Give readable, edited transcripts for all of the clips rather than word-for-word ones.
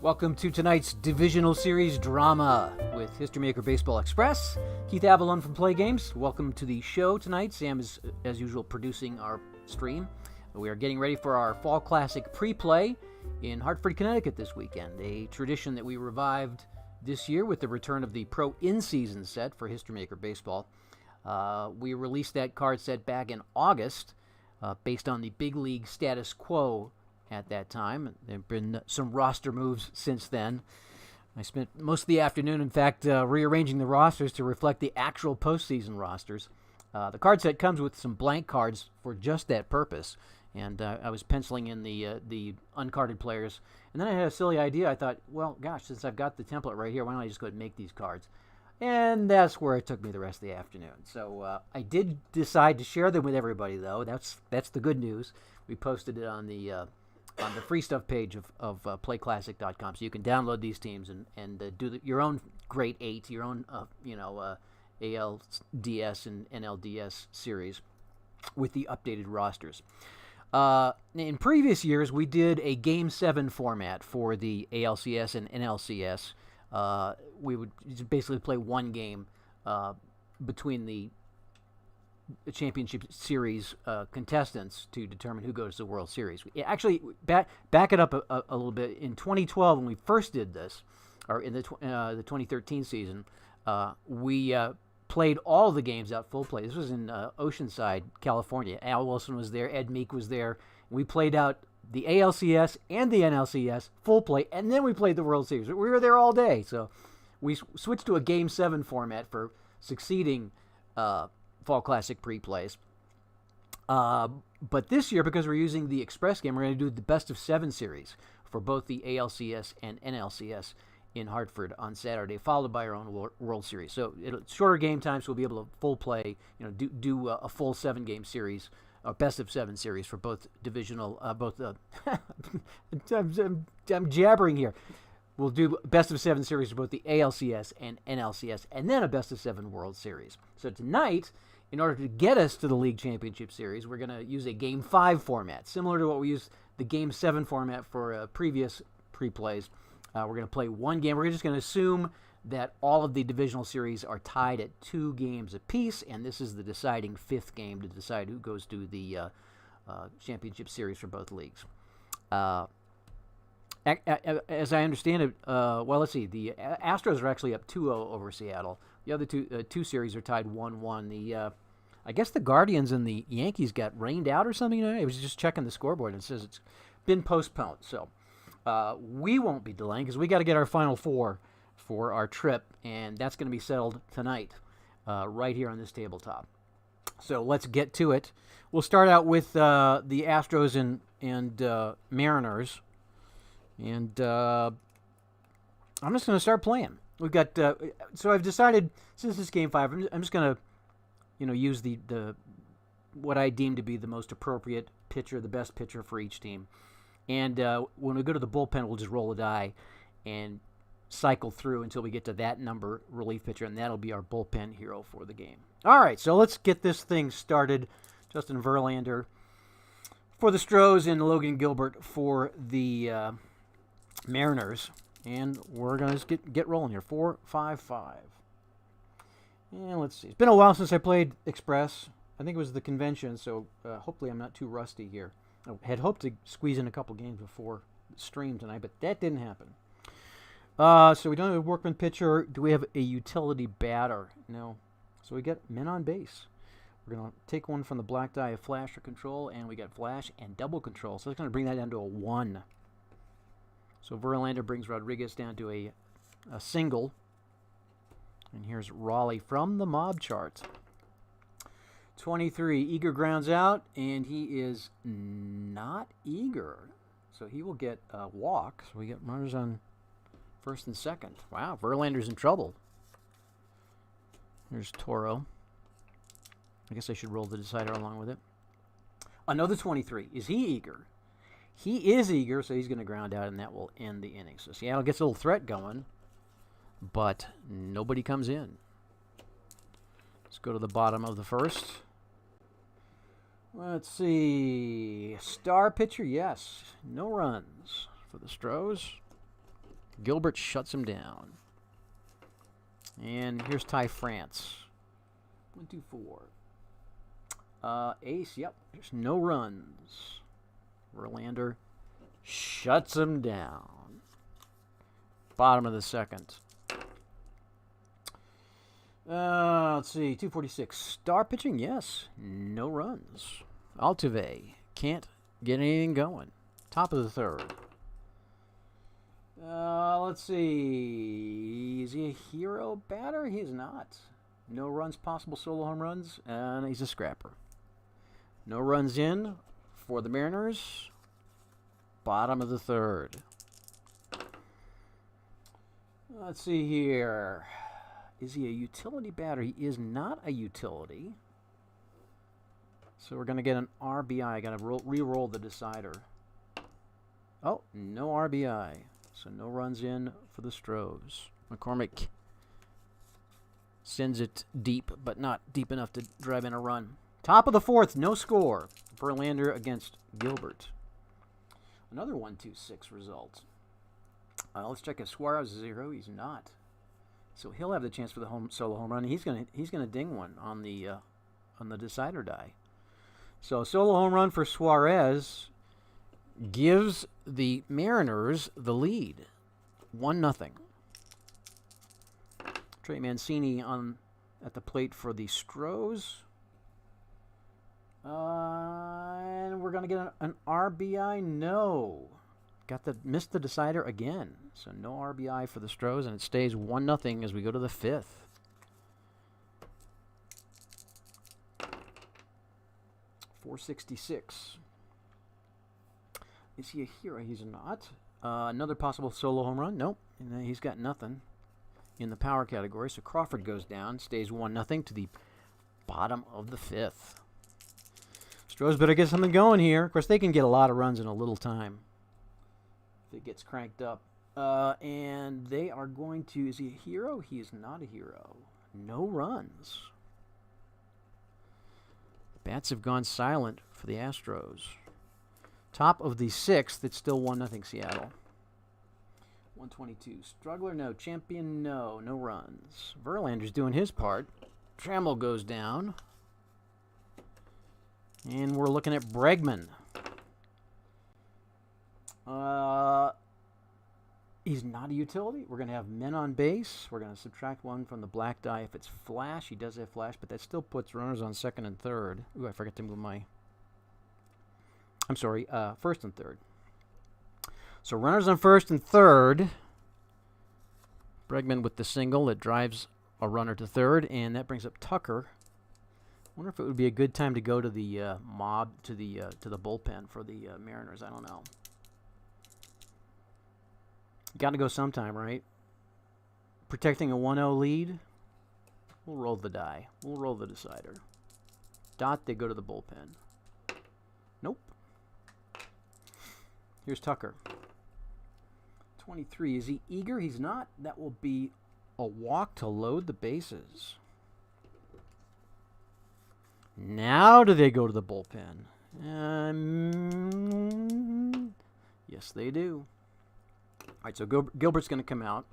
Welcome to tonight's Divisional Series drama with History Maker Baseball Express. Keith Avalon from Play Games. Welcome to the show tonight. Sam is, as usual, producing our stream. We are getting ready for our Fall Classic Pre-PLAAY in Hartford, Connecticut this weekend, a tradition that we revived this year with the return of the Pro In-Season set for History Maker Baseball. We released that card set back in August based on the big league status quo at that time. There have been some roster moves since then. I spent most of the afternoon, in fact, rearranging the rosters to reflect the actual postseason rosters. The card set comes with some blank cards for just that purpose, and I was penciling in the uncarded players. And then I had a silly idea. I thought, well, gosh, since I've got the template right here, why don't I just go ahead and make these cards? And that's where it took me the rest of the afternoon. So I did decide to share them with everybody, though. That's the good news. We posted it on the free stuff page of playclassic.com, so you can download these teams and do your own Great 8, your own ALDS and NLDS series with the updated rosters. In previous years, we did a Game 7 format for the ALCS and NLCS. We would basically play one game between the championship series contestants to determine who goes to the World Series. Actually, back it up a little bit. In 2012, when we first did this, or in the 2013 season, we played all the games out full play. This was in Oceanside, California. Al Wilson was there. Ed Meek was there. We played out the ALCS and the NLCS full play, and then we played the World Series. We were there all day. So we switched to a Game 7 format for succeeding Fall Classic pre-plays. But this year, because we're using the Express game, we're going to do the best of 7 series for both the ALCS and NLCS in Hartford on Saturday, followed by our own World Series. So it's shorter game time, so we'll be able to full play, do a full 7-game series, a best of 7 series for both divisional, I'm jabbering here. We'll do best of 7 series for both the ALCS and NLCS, and then a best of 7 World Series. So tonight, in order to get us to the League Championship Series, we're going to use a Game 5 format, similar to what we used the Game 7 format for previous pre-plays. We're going to play one game. We're just going to assume that all of the divisional series are tied at 2 games apiece, and this is the deciding 5th game to decide who goes to the championship series for both leagues. As I understand it, let's see. The Astros are actually up 2-0 over Seattle. The other two series are tied 1-1. I guess the Guardians and the Yankees got rained out or something. I was just checking the scoreboard, and it says it's been postponed. So we won't be delaying because we got to get our Final Four for our trip, and that's going to be settled tonight right here on this tabletop. So let's get to it. We'll start out with the Astros and Mariners. And I'm just going to start playing. We've got so I've decided, since it's Game 5, I'm just going to use the what I deem to be the most appropriate pitcher, the best pitcher for each team. And when we go to the bullpen, we'll just roll a die and cycle through until we get to that number relief pitcher, and that'll be our bullpen hero for the game. All right, so let's get this thing started. Justin Verlander for the Stros and Logan Gilbert for the Mariners. And we're going to just get rolling here. 4-5-5. And let's see. It's been a while since I played Express. I think it was the convention, so hopefully I'm not too rusty here. I had hoped to squeeze in a couple games before the stream tonight, but that didn't happen. So we don't have a workman pitcher. Do we have a utility batter? No. So we get men on base. We're going to take one from the black die of flash or control, and we got flash and double control. So it's going to bring that down to a 1. So Verlander brings Rodriguez down to a single. And here's Raleigh from the mob chart. 23, Eager grounds out, and he is not eager. So he will get a walk. So we get runners on first and second. Wow, Verlander's in trouble. Here's Toro. I guess I should roll the decider along with it. Another 23. Is he eager? He is eager, so he's going to ground out, and that will end the inning. So Seattle gets a little threat going, but nobody comes in. Let's go to the bottom of the first. Let's see. Star pitcher, yes. No runs for the Stros. Gilbert shuts him down. And here's Ty France. 1, 2, 4. Ace, yep. There's no runs. Verlander shuts him down. Bottom of the second. Let's see. 246. Star pitching, yes. No runs. Altuve can't get anything going. Top of the third. Let's see. Is he a hero batter? He is not. No runs possible, solo home runs, and he's a scrapper. No runs in for the Mariners. Bottom of the third. Let's see here. Is he a utility batter? He is not a utility. So we're going to get an RBI. I got to re-roll the decider. Oh, no RBI. So no runs in for the Stros. McCormick sends it deep, but not deep enough to drive in a run. Top of the fourth, no score. Verlander against Gilbert. Another 1-2-6 result. Let's check if Suarez is a hero. He's not. So he'll have the chance for the solo home run. He's gonna ding one on the decider die. So solo home run for Suarez gives the Mariners the lead, 1-0. Trey Mancini at the plate for the Stros. And we're gonna get an RBI. No, missed the decider again. So no RBI for the Stros, and it stays 1-0 as we go to the fifth. .466. Is he a hero? He's not. Another possible solo home run. Nope. And he's got nothing in the power category. So Crawford goes down. Stays 1-0 to the bottom of the fifth. Stros better get something going here. Of course, they can get a lot of runs in a little time if it gets cranked up. And they are going to... Is he a hero? He is not a hero. No runs. Bats have gone silent for the Astros. Top of the sixth, it's still 1-0 Seattle. 122. Struggler, no. Champion, no. No runs. Verlander's doing his part. Trammell goes down. And we're looking at Bregman. He's not a utility. We're going to have men on base. We're going to subtract one from the black die if it's flash. He does have flash, but that still puts runners on second and third. Ooh, I forgot to move my... I'm sorry, first and third. So runners on first and third. Bregman with the single that drives a runner to third, and that brings up Tucker. Wonder if it would be a good time to go to the to the bullpen for the Mariners. I don't know. Got to go sometime, right? Protecting a 1-0 lead. We'll roll the die. We'll roll the decider. They go to the bullpen. Nope. Here's Tucker. 23. Is he eager? He's not. That will be a walk to load the bases. Now do they go to the bullpen? Yes, they do. All right, so Gilbert's going to come out.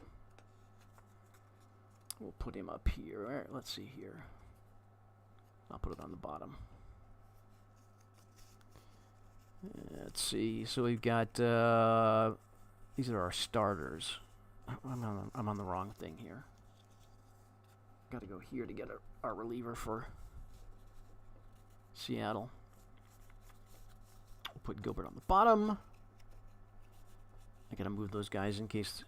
We'll put him up here. All right, let's see here. I'll put it on the bottom. Let's see. So we've got these are our starters. I'm on the wrong thing here. Got to go here to get our reliever for Seattle. We'll put Gilbert on the bottom. I got to move those guys in case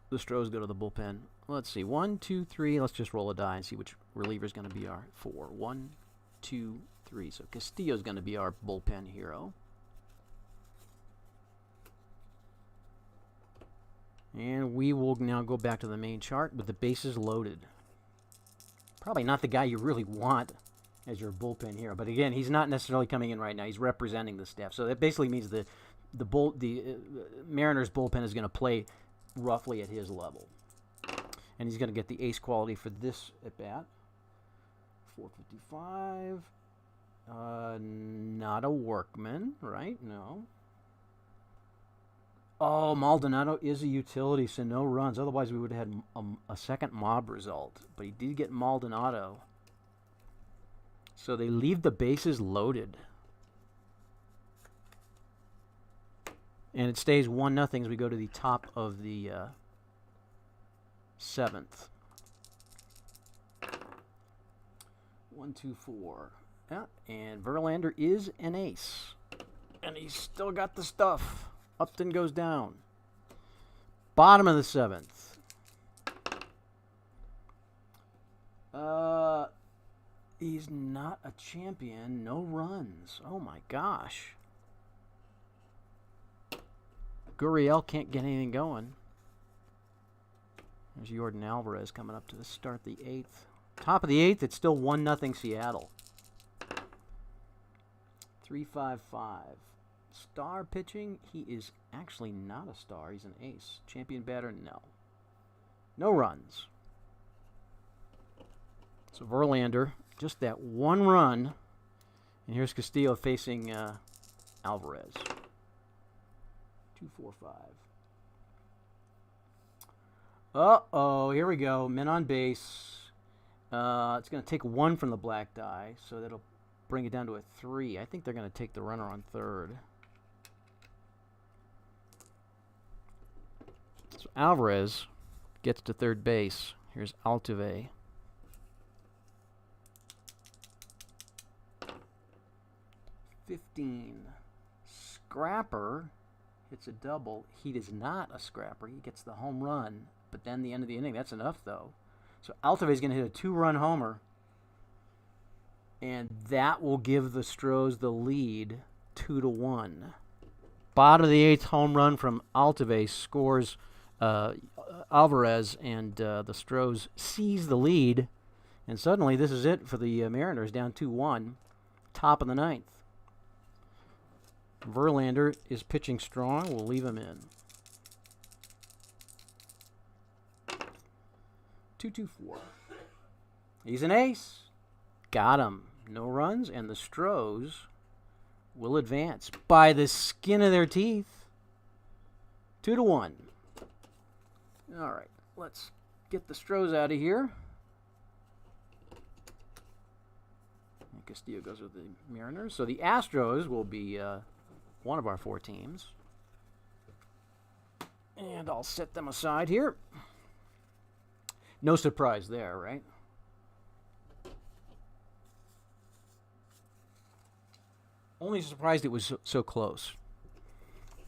the Stros go to the bullpen. Let's see. 1, 2, 3. Let's just roll a die and see which reliever is going to be our 4. 1, 2, 3. So Castillo's going to be our bullpen hero. And we will now go back to the main chart with the bases loaded. Probably not the guy you really want as your bullpen hero. But again, he's not necessarily coming in right now. He's representing the staff. So that basically means the Mariners bullpen is going to play roughly at his level. And he's going to get the ace quality for this at bat. 455. Not a workman, right? No. Oh, Maldonado is a utility, so no runs. Otherwise, we would have had a second mob result. But he did get Maldonado. So they leave the bases loaded. And it stays 1-0 as we go to the top of the 7th. 1, 2, 4. Yeah, and Verlander is an ace. And he's still got the stuff. Upton goes down. Bottom of the 7th. He's not a champion. No runs. Oh my gosh. Gurriel can't get anything going. There's Jordan Alvarez coming up to the start of the 8th. Top of the 8th, it's still 1-0 Seattle. 3-5-5. Star pitching, he is actually not a star. He's an ace. Champion batter, no. No runs. So Verlander, just that one run. And here's Castillo facing Alvarez. 2-4-5. Uh-oh, here we go. Men on base. It's going to take 1 from the black die, so that'll bring it down to a 3. I think they're going to take the runner on third. So Alvarez gets to third base. Here's Altuve. Scrapper hits a double. He is not a scrapper. He gets the home run. But then the end of the inning, that's enough, though. So Altuve is going to hit a 2-run homer. And that will give the Stros the lead 2-1. Bottom of the 8th, home run from Altuve scores Alvarez, and the Stros seize the lead. And suddenly, this is it for the Mariners, down 2-1. Top of the 9th. Verlander is pitching strong. We'll leave him in. 2-2-4. He's an ace. Got him. No runs, and the Stros will advance by the skin of their teeth. 2-1. All right, let's get the Stros out of here. And Castillo goes with the Mariners. So the Astros will be one of our 4 teams. And I'll set them aside here. No surprise there, right? Only surprised it was so close.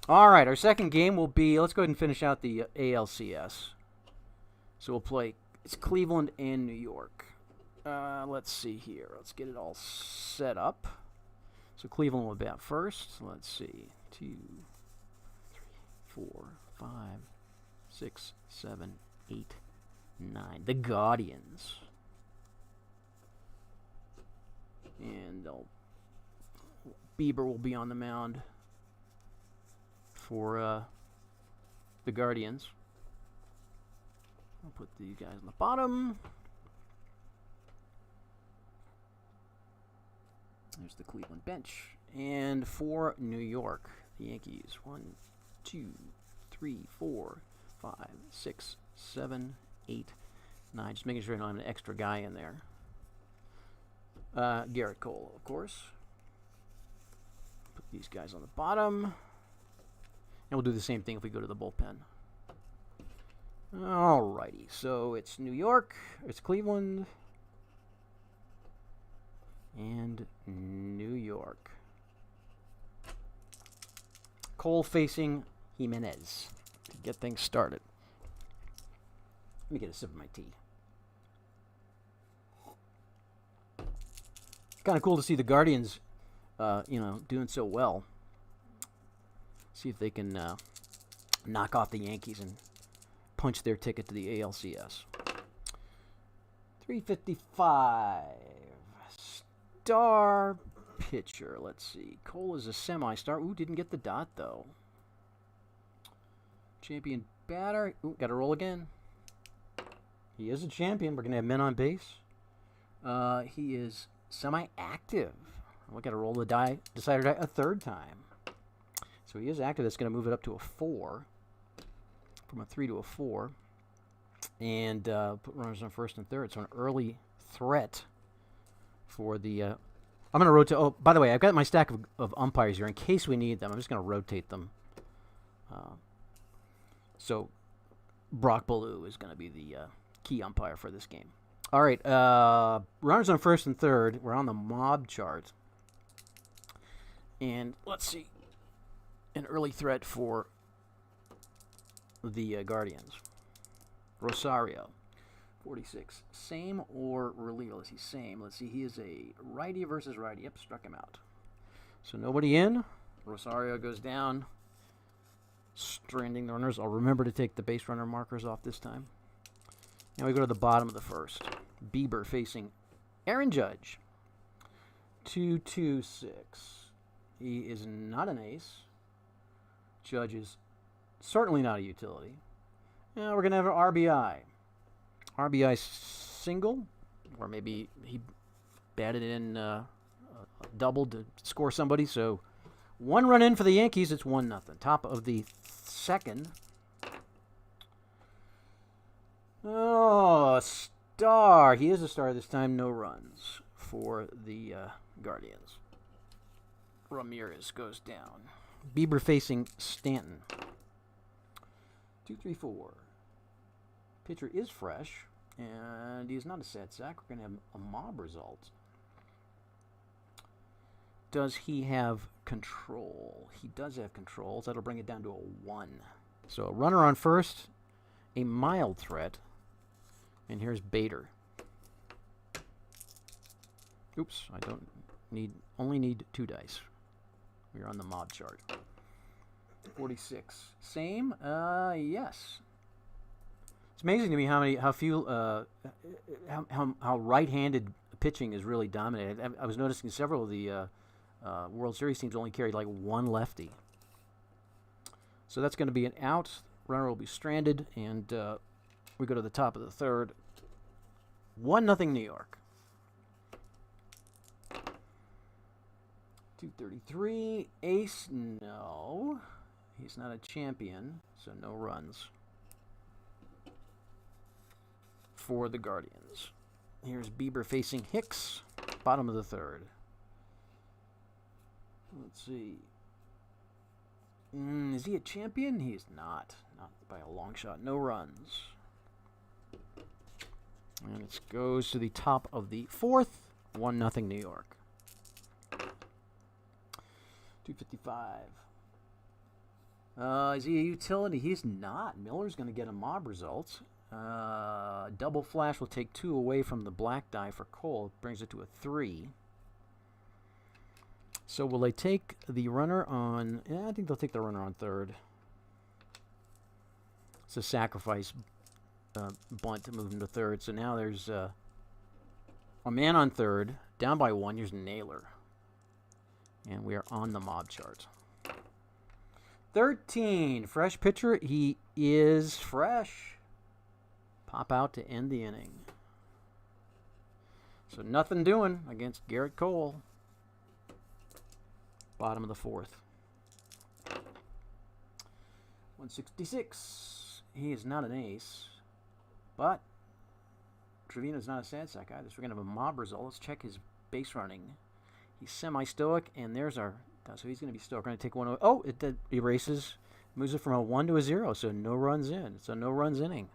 All right, our second game will be, let's go ahead and finish out the ALCS. So we'll play, it's Cleveland and New York. Let's see here. Let's get it all set up. So Cleveland will bat first. Let's see. 2, 3, 4, 5, 6, 7, 8, 9. The Guardians. And Bieber will be on the mound for the Guardians. I'll put these guys on the bottom. There's the Cleveland bench. And for New York, the Yankees. 1, 2, 3, 4, 5, 6, 7, 8, 9. Just making sure I don't have an extra guy in there. Garrett Cole, of course. Put these guys on the bottom. And we'll do the same thing if we go to the bullpen. Alrighty, so it's New York, it's Cleveland, and New York. Cole facing Jimenez to get things started. Let me get a sip of my tea. It's kind of cool to see the Guardians, doing so well. See if they can knock off the Yankees and punch their ticket to the ALCS. 355. Star pitcher. Let's see. Cole is a semi-star. Ooh, didn't get the dot, though. Champion batter. Ooh, got to roll again. He is a champion. We're going to have men on base. He is semi-active. We got to roll the decider die a third time. So So he is active. That's going to move it up to a 4. From a 3 to a 4. And put runners on first and third. So an early threat for the... I'm going to rotate... Oh, by the way, I've got my stack of umpires here. In case we need them, I'm just going to rotate them. So Brock Ballou is going to be the key umpire for this game. All right, runners on first and third. We're on the mob chart. And let's see. An early threat for the Guardians. Rosario, 46. Same or reliever? Let's see, same. Let's see, he is a righty versus righty. Yep, struck him out. So nobody in. Rosario goes down. Stranding the runners. I'll remember to take the base runner markers off this time. Now we go to the bottom of the first. Bieber facing Aaron Judge. 2-2-6. He is not an ace. Judge is certainly not a utility. Now we're going to have an RBI. RBI single. Or maybe he batted in a double to score somebody. So 1 run in for the Yankees. It's 1-0. Top of the second. Oh, star. He is a star this time. No runs for the Guardians. Ramirez goes down. Bieber facing Stanton. 2-3-4. Pitcher is fresh, and he's not a sad sack. We're going to have a mob result. Does he have control? He does have control, so that'll bring it down to a 1. So a runner on first, a mild threat, and here's Bader. Oops, I don't need, only need 2 dice. We're on the mob chart. 46. Same? Yes. It's amazing to me how right-handed pitching is really dominated. I was noticing several of the World Series teams only carried like 1 lefty. So that's going to be an out. Runner will be stranded, and we go to the top of the third. 1-0 New York. 233. Ace, no. He's not a champion, so no runs for the Guardians. Here's Bieber facing Hicks, bottom of the third. Let's see. Is he a champion? He's not. Not by a long shot. No runs. And it goes to the top of the fourth. 1-0 New York. 255. Is he a utility? He's not. Miller's going to get a mob result. Double flash will take 2 away from the black die for Cole. Brings it to a 3. So will they take the runner on... Yeah, I think they'll take the runner on third. It's a sacrifice bunt to move him to third. So now there's a man on third. Down by 1. Here's Naylor. And we are on the mob chart. 13. Fresh pitcher. He is fresh. Pop out to end the inning. So nothing doing against Garrett Cole. Bottom of the fourth. 166. He is not an ace. But Trevino's not a sad sack either. So we're going to have a mob result. Let's check his base running. He's semi-stoic, and there's our... So he's going to be stoic. We're going to take 1 away. Oh, it erases. Moves it from a 1 to a 0, so no runs in. It's a no-runs inning.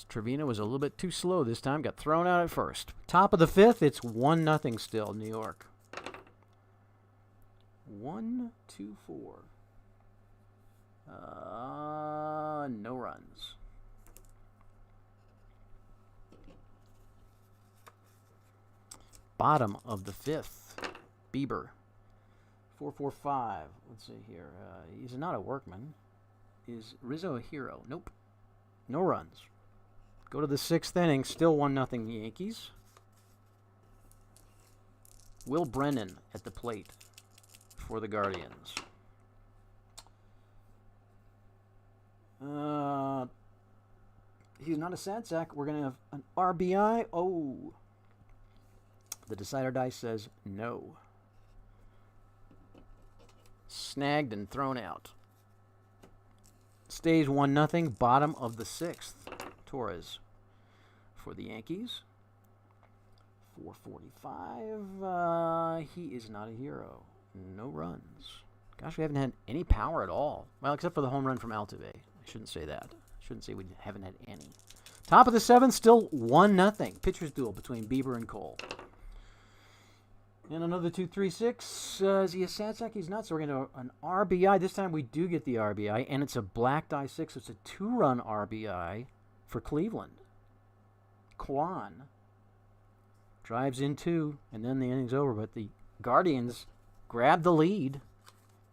Trevino was a little bit too slow this time. Got thrown out at first. Top of the fifth, it's 1-0 still, New York. 1, 2, 4. No runs. Bottom of the fifth, Bieber. 4-4-5. Let's see here. He's not a workman. Is Rizzo a hero? Nope. No runs. Go to the 6th inning. Still 1-0 Yankees. Will Brennan at the plate for the Guardians. He's not a sad sack. We're going to have an RBI. Oh. The decider die says no. Snagged and thrown out. Stays 1-0. Bottom of the 6th. Torres for the Yankees. 445. He is not a hero. No runs. Gosh, we haven't had any power at all. Well, except for the home run from Altuve. I shouldn't say that. I shouldn't say we haven't had any. Top of the 7th, still 1-0. Pitcher's duel between Bieber and Cole. And another 2-3-6. Is he a sad sack? He's not. So we're going to an RBI. This time we do get the RBI, and it's a black die 6. So it's a 2-run RBI for Cleveland. Kwan drives in 2, and then the inning's over. But the Guardians grab the lead,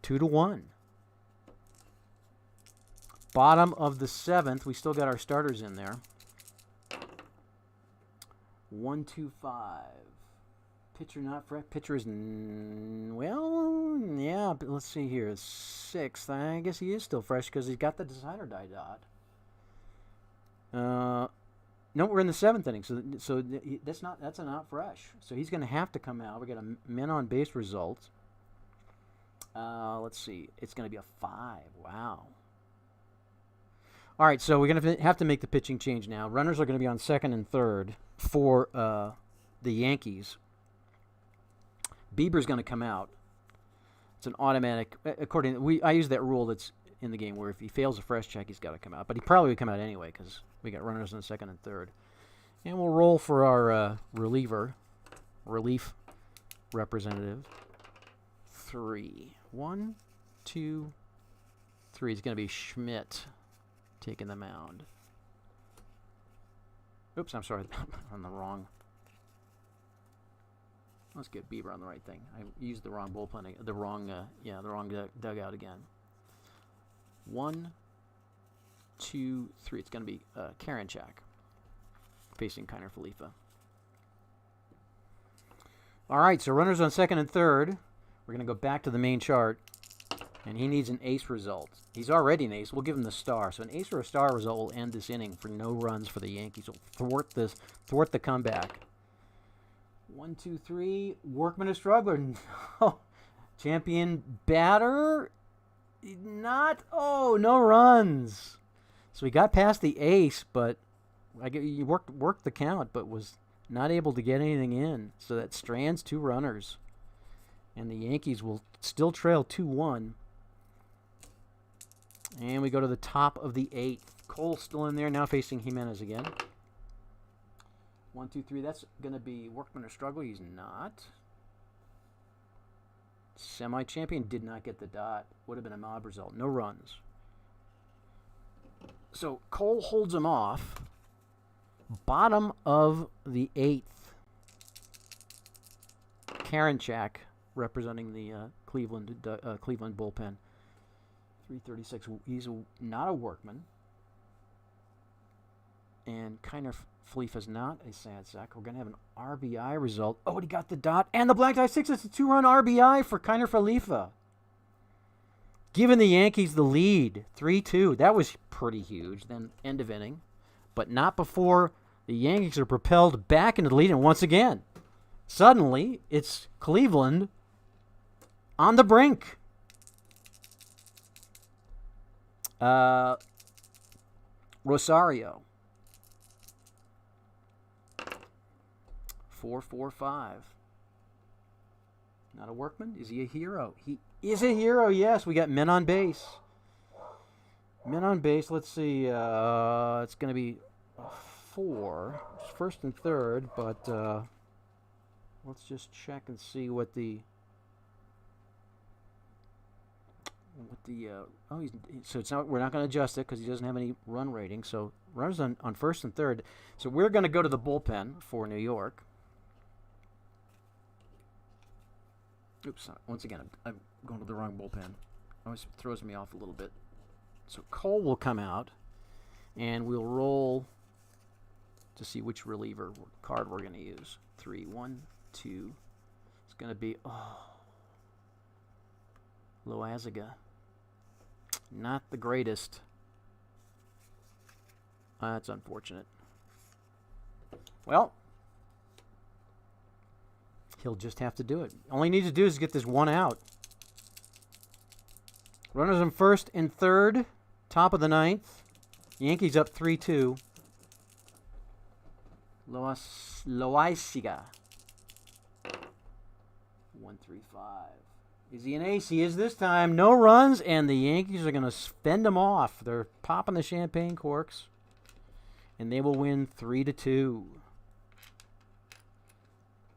2-1. Bottom of the 7th. We still got our starters in there. 1-2-5. Pitcher not fresh. Pitcher is, well, yeah, but let's see here. 6th. I guess he is still fresh because he's got the designer die dot. No, we're in the 7th inning, so that's a not fresh. So he's going to have to come out. We got a men on base result. Let's see. It's going to be a 5. Wow. All right, so we're going to have to make the pitching change now. Runners are going to be on 2nd and 3rd for the Yankees. Bieber's going to come out. It's an automatic. I use that rule that's in the game where if he fails a fresh check, he's got to come out. But he probably would come out anyway because we got runners on 2nd and 3rd. And we'll roll for our relief representative. 3. 1, 2, 3. It's going to be Schmidt taking the mound. Oops, I'm sorry. On the wrong. Let's get Bieber on the right thing. I used the wrong bullpen, the wrong dugout again. 1, 2, 3. It's going to be Karinchak facing Kiner Falefa. All right, so runners on 2nd and 3rd. We're going to go back to the main chart, and he needs an ace result. He's already an ace. We'll give him the star. So an ace or a star result will end this inning for no runs for the Yankees. Will thwart the comeback. 1, 2, 3. Workman a struggler. No. Champion batter. Not. Oh, no runs. So he got past the ace, but he worked the count, but was not able to get anything in. So that strands 2 runners. And the Yankees will still trail 2-1. And we go to the top of the 8th. Cole still in there, now facing Jimenez again. 1, 2, 3. That's going to be Workman or struggle. He's not. Semi-champion did not get the dot. Would have been a mob result. No runs. So Cole holds him off. Bottom of the 8th. Karinchak representing the Cleveland bullpen. 336. He's not a Workman. And Kiner Falefa is not a sad sack. We're going to have an RBI result. Oh, and he got the dot. And the black die 6. It's a 2-run RBI for Kiner Falefa. Giving the Yankees the lead. 3-2. That was pretty huge. Then end of inning. But not before the Yankees are propelled back into the lead. And once again, suddenly, it's Cleveland on the brink. Rosario. 4-4-5. Not a Workman? Is he a hero? He is a hero, yes. We got men on base. Men on base, let's see. It's going to be 4. It's 1st and 3rd, but let's just check and see what the... so it's not. We're not going to adjust it because he doesn't have any run rating. So runners on 1st and 3rd. So we're going to go to the bullpen for New York. Oops. Once again, I'm going to the wrong bullpen. Always throws me off a little bit. So Cole will come out, and we'll roll to see which reliever card we're going to use. 3, 1, 2. It's going to be Loaziga. Not the greatest. That's unfortunate. Well, he'll just have to do it. All he needs to do is get this one out. Runners in first and third. Top of the ninth. Yankees up 3-2. Loaiziga. 135. Is he an ace? He is this time. No runs, and the Yankees are going to fend him off. They're popping the champagne corks, and they will win 3-2.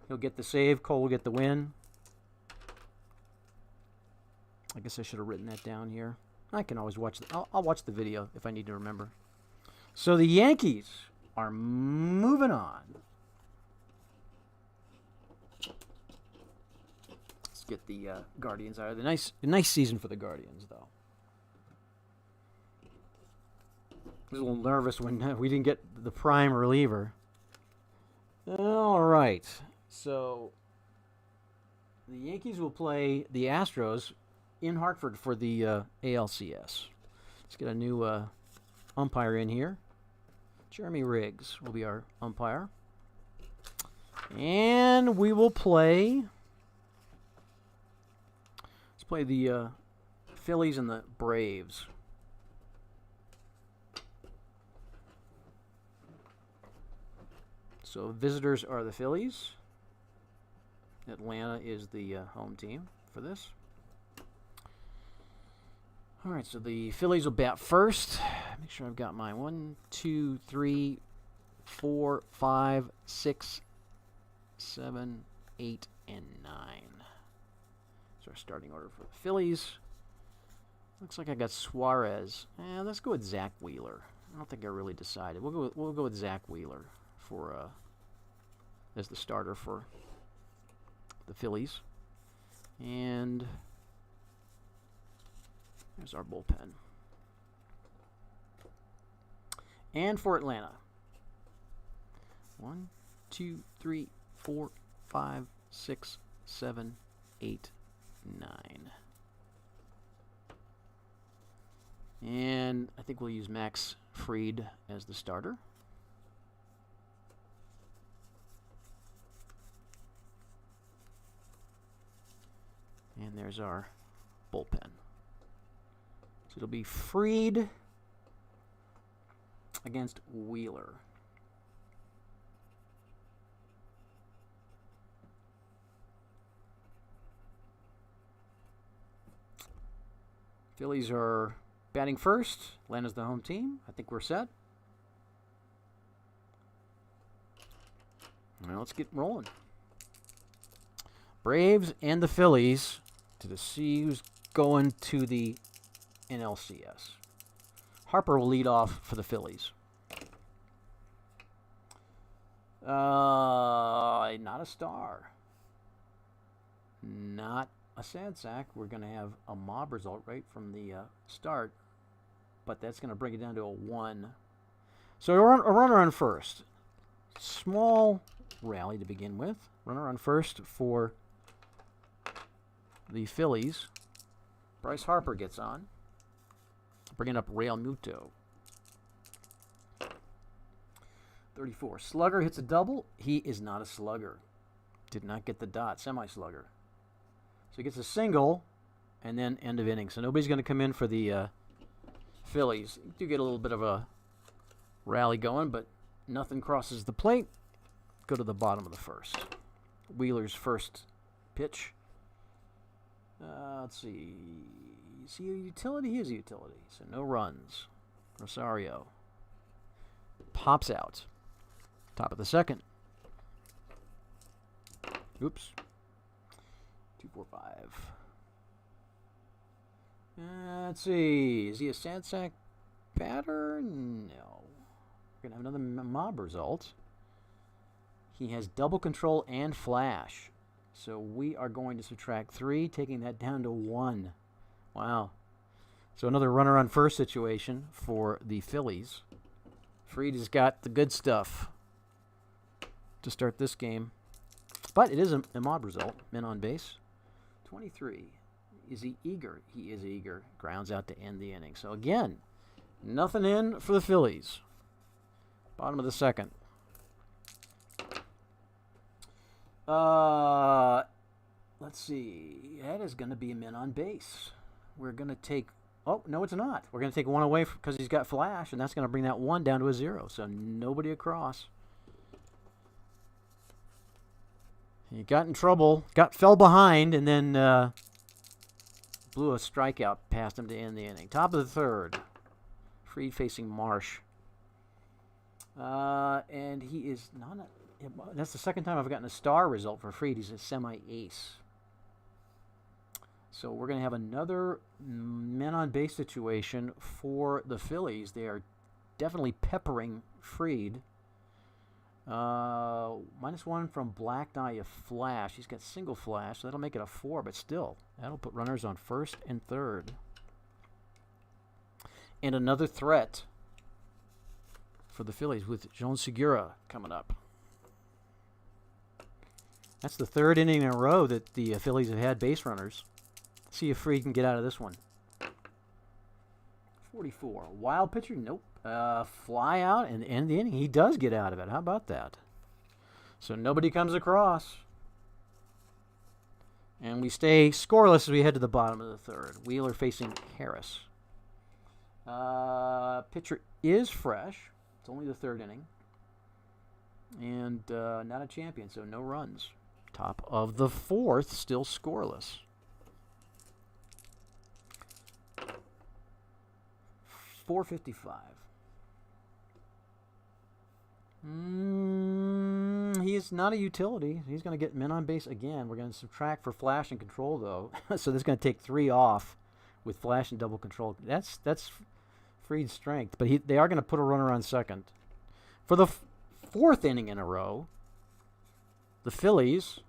He'll get the save. Cole will get the win. I guess I should have written that down here. I can always watch I'll watch the video if I need to remember. So the Yankees are moving on. Let's get the Guardians out of the nice season for the Guardians, though. I was a little nervous when we didn't get the prime reliever. All right. So the Yankees will play the Astros in Hartford for the ALCS. Let's get a new umpire in here. Jeremy Riggs will be our umpire. And we will play... Let's play the Phillies and the Braves. So visitors are the Phillies. Atlanta is the home team for this. All right, so the Phillies will bat first. Make sure I've got mine. 1, 2, 3, 4, 5, 6, 7, 8, and 9. That's our starting order for the Phillies. Looks like I got Suarez. Let's go with Zach Wheeler. I don't think I really decided. We'll go with Zach Wheeler for as the starter for the Phillies. And there's our bullpen. And for Atlanta. 1, 2, 3, 4, 5, 6, 7, 8, 9. And I think we'll use Max Fried as the starter. And there's our bullpen. So it'll be Fried against Wheeler. Phillies are batting first. Atlanta's the home team. I think we're set. All right, let's get rolling. Braves and the Phillies to see who's going to the NLCS. Harper will lead off for the Phillies. Not a star. Not a sad sack. We're going to have a mob result right from the start, but that's going to bring it down to a 1. So a runner on first. Small rally to begin with. Runner on first for the Phillies. Bryce Harper gets on. Bringing up Real Muto. 34. Slugger hits a double. He is not a slugger. Did not get the dot. Semi-slugger. So he gets a single, and then end of inning. So nobody's going to come in for the Phillies. You do get a little bit of a rally going, but nothing crosses the plate. Go to the bottom of the first. Wheeler's first pitch. Let's see. Is he a utility? He is a utility. So no runs. Rosario pops out. Top of the second. Oops. 2-4-5. Let's see. Is he a sad sack batter? No. We're going to have another mob result. He has double control and flash. So we are going to subtract 3, taking that down to 1. Wow. So another runner on first situation for the Phillies. Fried has got the good stuff to start this game. But it is a mob result. Men on base. 23. Is he eager? He is eager. Grounds out to end the inning. So again, nothing in for the Phillies. Bottom of the second. Let's see. That is going to be a men on base. we're going to take... Oh, no, it's not. We're going to take one away because he's got flash, and that's going to bring that 1 down to a 0. So nobody across. He got in trouble, fell behind, and then blew a strikeout past him to end the inning. Top of the 3rd. Fried facing Marsh. And he is not a... That's the second time I've gotten a star result for Fried. He's a semi-ace. So we're going to have another men-on-base situation for the Phillies. They are definitely peppering Fried. -1 from Black Die of Flash. He's got single flash, so that'll make it a 4, but still, that'll put runners on 1st and 3rd. And another threat for the Phillies with Jean Segura coming up. That's the 3rd inning in a row that the Phillies have had base runners. See if Fried can get out of this one. 44. Wild pitcher? Nope. Fly out and end the inning. He does get out of it. How about that? So nobody comes across. And we stay scoreless as we head to the bottom of the 3rd. Wheeler facing Harris. Pitcher is fresh. It's only the 3rd inning. And not a champion, so no runs. Top of the 4th, still scoreless. 455. He is not a utility. He's going to get men on base again. We're going to subtract for flash and control, though. So this is going to take 3 off with flash and double control. That's Fried's strength. But they are going to put a runner on 2nd. For the 4th inning in a row, the Phillies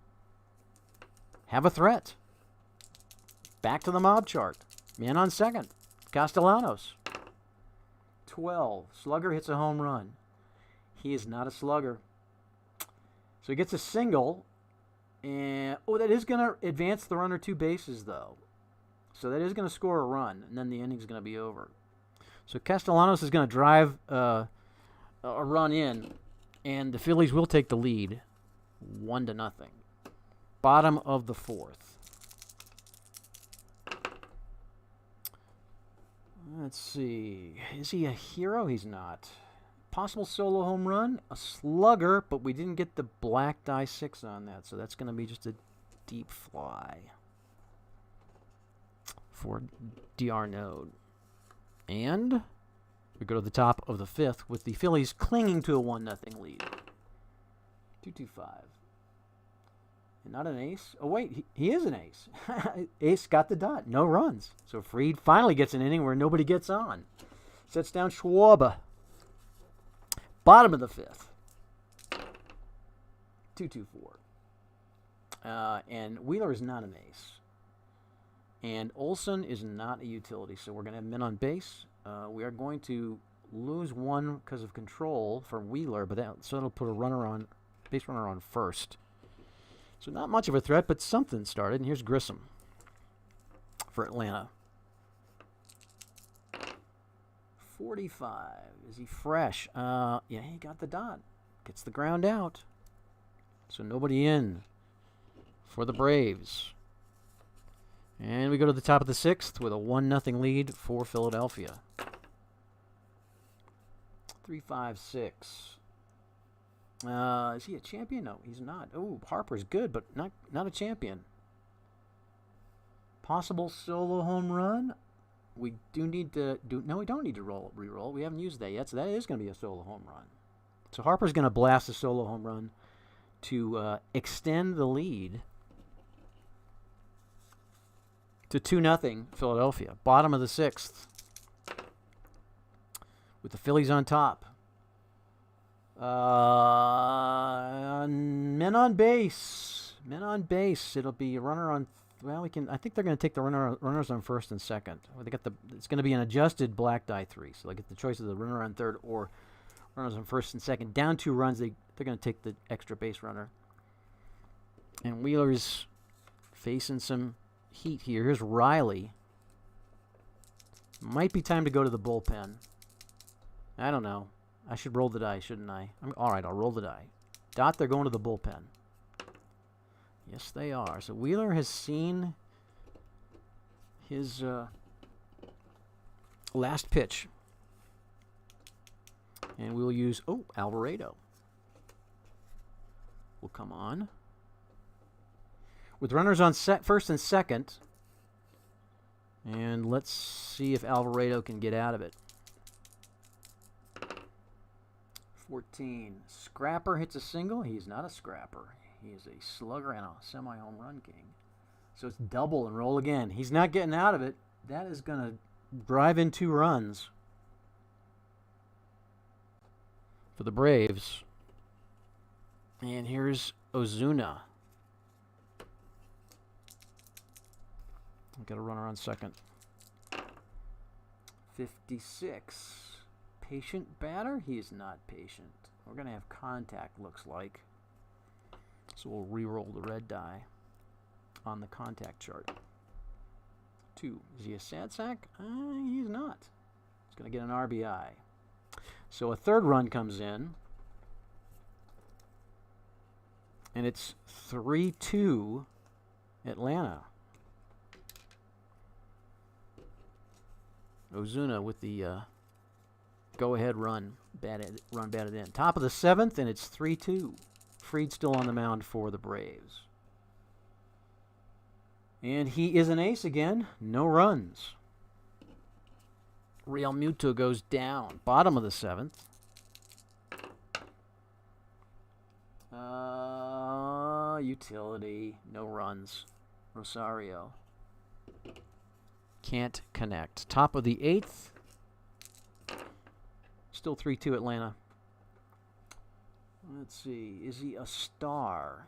have a threat. Back to the mob chart. Man on 2nd. Castellanos. 12. Slugger hits a home run. He is not a slugger. So he gets a single. And that is going to advance the runner 2 bases, though. So that is going to score a run, and then the inning's going to be over. So Castellanos is going to drive a run in, and the Phillies will take the lead 1-0. Bottom of the 4th. Let's see. Is he a hero? He's not. Possible solo home run. A slugger, but we didn't get the Black Die 6 on that, so that's going to be just a deep fly for D'Arnaud. And we go to the top of the 5th with the Phillies clinging to a 1-0 lead. 2-2-5. And not an ace. Oh, wait, he is an ace. Ace got the dot. No runs. So Fried finally gets an inning where nobody gets on. Sets down Schwarber. Bottom of the 5th. 2-2-4. And Wheeler is not an ace. And Olsen is not a utility, so we're going to have men on base. We are going to lose 1 because of control for Wheeler, but so it'll put a base runner on 1st. So not much of a threat, but something started. And here's Grissom for Atlanta. 45. Is he fresh? Yeah, he got the dot. Gets the ground out. So nobody in for the Braves. And we go to the top of the 6th with a 1-0 lead for Philadelphia. 3-5-6. Is he a champion? No, he's not. Oh, Harper's good, but not a champion. Possible solo home run. We do need to no, we don't need to re-roll. We haven't used that yet, so that is going to be a solo home run. So Harper's going to blast a solo home run to extend the lead to 2-0 Philadelphia. Bottom of the 6th. With the Phillies on top. Men on base. Men on base. It'll be a runner on... Well, I think they're going to take the runners on 1st and 2nd. It's going to be an adjusted Black Die 3. So they get the choice of the runner on 3rd or runners on 1st and 2nd. Down 2 runs, they're going to take the extra base runner. And Wheeler's facing some heat here. Here's Riley. Might be time to go to the bullpen. I don't know. I should roll the die, shouldn't I? All right, I'll roll the die. Dot, they're going to the bullpen. Yes, they are. So Wheeler has seen his last pitch. And we'll use, Alvarado will come on. With runners on first and second. And let's see if Alvarado can get out of it. 14. Scrapper hits a single. He's not a scrapper. He is a slugger and a semi-home run king. So it's double and roll again. He's not getting out of it. That is going to drive in 2 runs for the Braves. And here's Ozuna. Got a runner on second. 56. Patient batter? He is not patient. We're going to have contact, looks like. So we'll re-roll the red die on the contact chart. 2. Is he a sad sack? He's not. He's going to get an RBI. So a third run comes in. And it's 3-2 Atlanta. Ozuna with the go-ahead run batted in. Top of the 7th, and it's 3-2. Fried still on the mound for the Braves. And he is an ace again. No runs. Real Muto goes down. Bottom of the 7th. Utility. No runs. Rosario. Can't connect. Top of the 8th. Still 3-2 Atlanta. Let's see. Is he a star?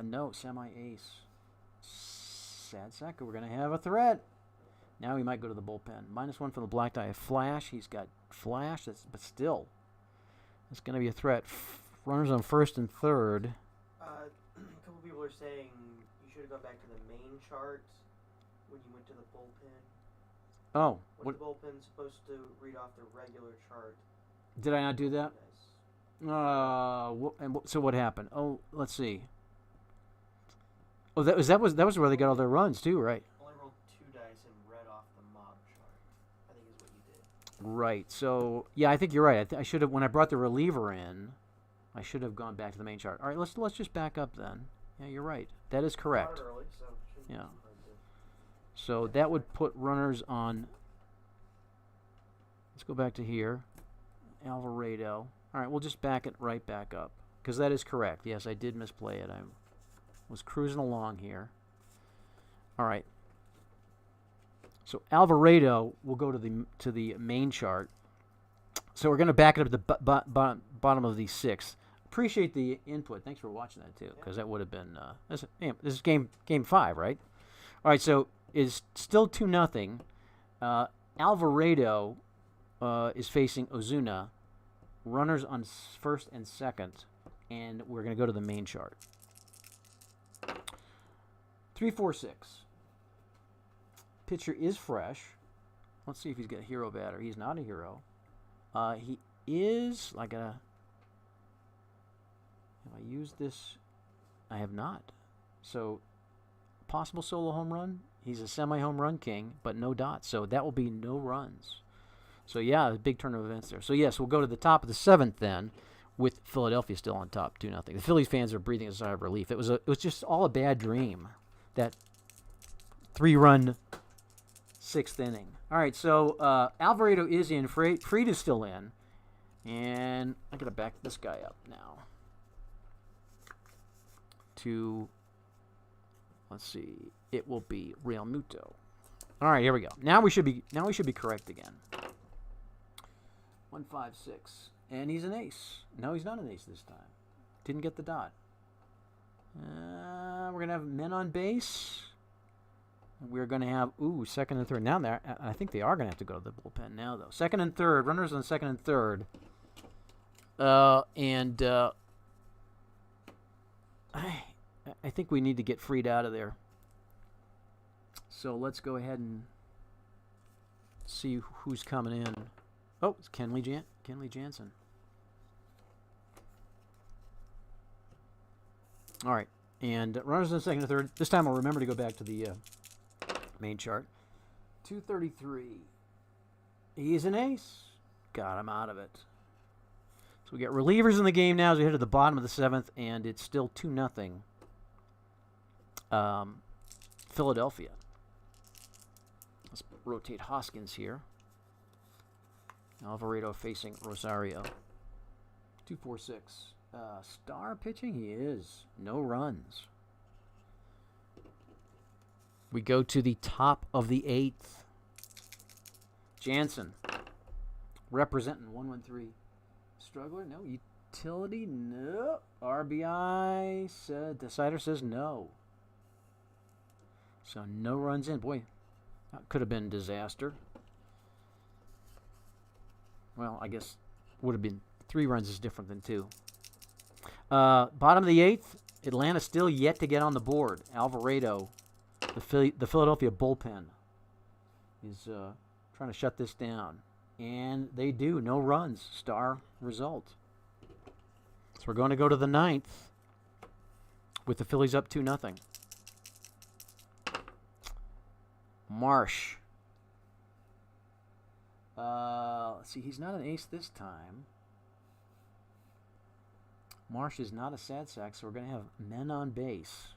No, semi-ace. Sad sack. We're going to have a threat. Now he might go to the bullpen. -1 for the black die. Flash. He's got flash. But still. It's going to be a threat. Runners on first and third. A couple people are saying you should have gone back to the main chart when you went to the bullpen. Oh. What the bullpen's supposed to read off the regular chart. Did I not do that? So what happened? Oh, let's see. Oh, that was where they got all their runs too, right? Only rolled 2 dice and read off the mob chart. I think is what you did. Right. So yeah, I think you're right. I should have, when I brought the reliever in, I should have gone back to the main chart. All right, let's just back up then. Yeah, you're right. That is correct. Early, so yeah. So that would put runners on. Let's go back to here. Alvarado. All right, we'll just back it right back up because that is correct. Yes, I did misplay it. I was cruising along here. All right. So Alvarado will go to the main chart. So we're going to back it up to the bottom of the 6th. Appreciate the input. Thanks for watching that too, because that would have been this is game 5, right? All right. So it's still 2-0. Alvarado is facing Ozuna. Runners on first and second, and we're going to go to the main chart. 3-4-6. Pitcher is fresh. Let's see if he's got a hero batter. He's not a hero. He is like a. Have I used this? I have not. So, possible solo home run. He's a semi-home run king, but no dots. So that will be no runs. So, yeah, a big turn of events there. So, yes, we'll go to the top of the 7th then with Philadelphia still on top, 2-0. The Phillies fans are breathing a sigh of relief. It was just all a bad dream, that 3-run 6th inning. All right, so Alvarado is in. Fried is still in. And I got to back this guy up now to, let's see, it will be Real Muto. All right, here we go. Now we should be correct again. 1-5-6, and he's an ace. No, he's not an ace this time. Didn't get the dot. We're gonna have men on base. We're gonna have second and third. Now I think they are gonna have to go to the bullpen now though. Second and third, runners on second and third. I think we need to get Fried out of there. So let's go ahead and see who's coming in. Oh, it's Kenley Jansen. All right, and runners in second and third. This time I'll remember to go back to the main chart. 233. He's an ace. Got him out of it. So we get relievers in the game now as we head to the bottom of the 7th, and it's still 2-0. Philadelphia. Let's rotate Hoskins here. Alvarado facing Rosario. 2-4-6. Star pitching? He is. No runs. We go to the top of the 8th. Jansen. Representing 113. Struggler? No. Utility? No. RBI? Decider says no. So no runs in. Boy, that could have been disaster. Well, I guess would have been 3 runs is different than 2. Bottom of the 8th. Atlanta still yet to get on the board. Alvarado, the Philadelphia bullpen, is trying to shut this down. And they do. No runs. Star result. So we're going to go to the 9th with the Phillies up 2-0. Marsh. Let's see. He's not an ace this time. Marsh is not a sad sack, so we're going to have men on base.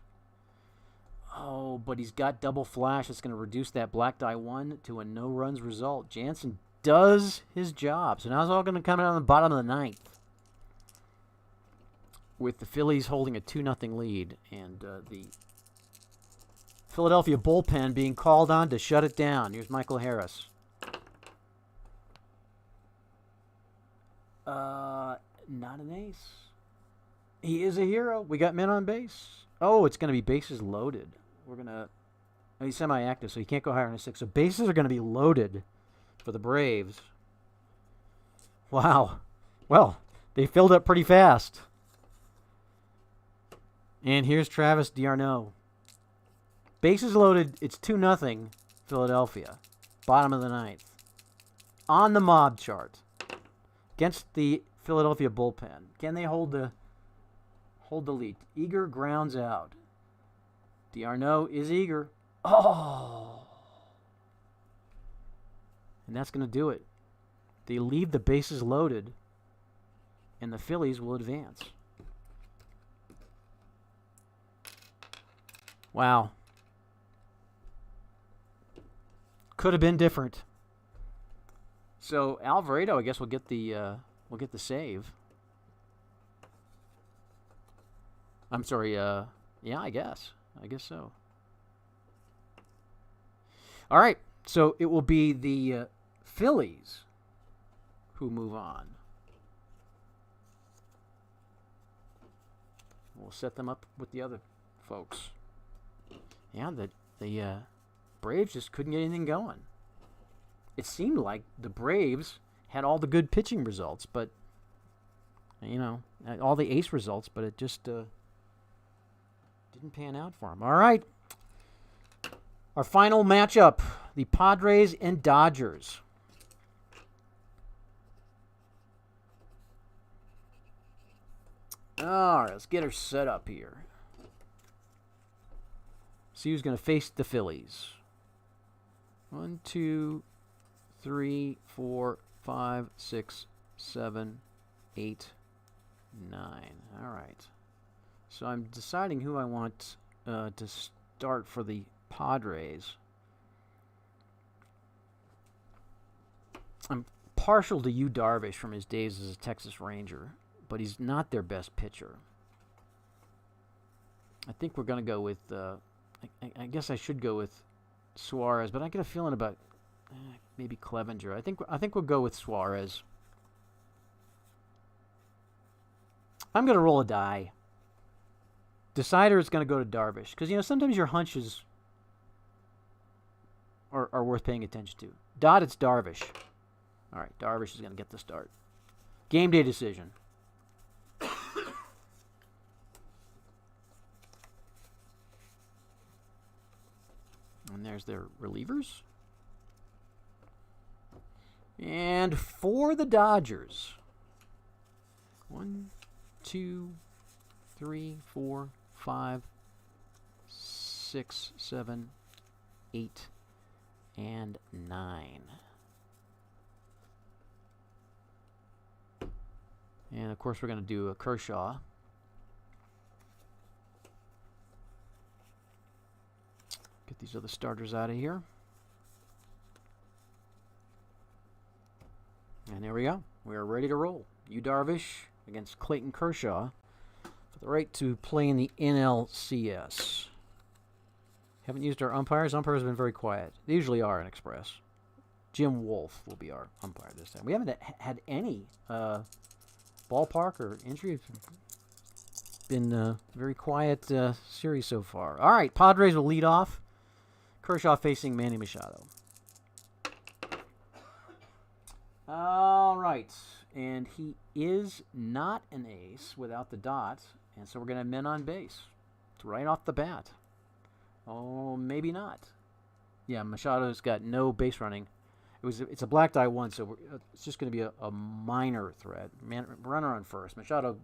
Oh, but he's got double flash. It's going to reduce that black die 1 to a no runs result. Jansen does his job. So now it's all going to come out on the bottom of the 9th. With the Phillies holding a 2-0 lead. And the Philadelphia bullpen being called on to shut it down. Here's Michael Harris. Not an ace. He is a hero. We got men on base. Oh, it's going to be bases loaded. We're going to... Oh, he's semi-active, so he can't go higher than a 6. So bases are going to be loaded for the Braves. Wow. Well, they filled up pretty fast. And here's Travis d'Arnaud. Bases loaded. It's 2-0 Philadelphia. Bottom of the 9th. On the mob chart. Against the Philadelphia bullpen. Can they hold the lead? Eager grounds out. d'Arnaud is eager. Oh! And that's going to do it. They leave the bases loaded, and the Phillies will advance. Wow. Could have been different. So Alvarado, I guess, will get the save. I'm sorry. Yeah, I guess so. All right. So it will be the Phillies who move on. We'll set them up with the other folks. Yeah, the Braves just couldn't get anything going. It seemed like the Braves had all the good pitching results, but, all the ace results, but it just didn't pan out for them. All right. Our final matchup, the Padres and Dodgers. All right, let's get her set up here. See who's going to face the Phillies. 1, 2, 3, 4, 5, 6, 7, 8, 9. All right. So I'm deciding who I want to start for the Padres. I'm partial to Yu Darvish from his days as a Texas Ranger, but he's not their best pitcher. I think we're going to go with... I guess I should go with Suarez, but I get a feeling about maybe Clevenger. I think we'll go with Suarez. I'm going to roll a die. Decider is going to go to Darvish because sometimes your hunches are worth paying attention to. Dot, it's Darvish. All right, Darvish is going to get the start. Game day decision. And there's their relievers. And for the Dodgers. 1, 2, 3, 4, 5, 6, 7, 8, and 9. And of course, we're going to do a Kershaw. Get these other starters out of here. And there we go. We are ready to roll. Yu Darvish against Clayton Kershaw for the right to play in the NLCS. Haven't used our umpires. Umpires have been very quiet. They usually are in Express. Jim Wolf will be our umpire this time. We haven't had any ballpark or injury. It's been a very quiet series so far. All right, Padres will lead off. Kershaw facing Manny Machado. All right, and he is not an ace without the dot, and so we're going to have men on base. It's right off the bat. Oh, maybe not. Yeah, Machado's got no base running. It's a black die 1, so it's just going to be a minor threat. Runner on first. Machado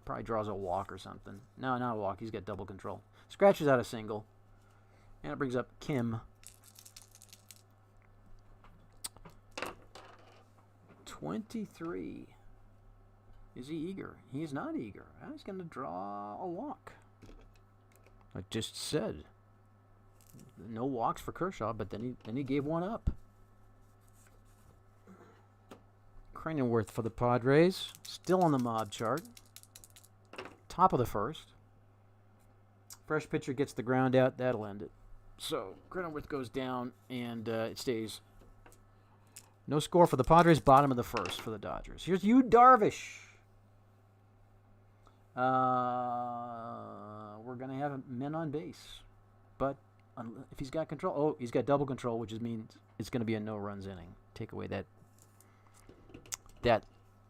probably draws a walk or something. No, not a walk. He's got double control. Scratches out a single. And it brings up Kim. 23. Is he eager? He is not eager. He's going to draw a walk. I just said. No walks for Kershaw, but then he gave one up. Cronenworth for the Padres. Still on the mob chart. Top of the first. Fresh pitcher gets the ground out. That'll end it. So Cronenworth goes down, and it stays. No score for the Padres. Bottom of the first for the Dodgers. Here's Yu Darvish. We're going to have men on base. But if he's got control, he's got double control, which means it's going to be a no-runs inning. Take away that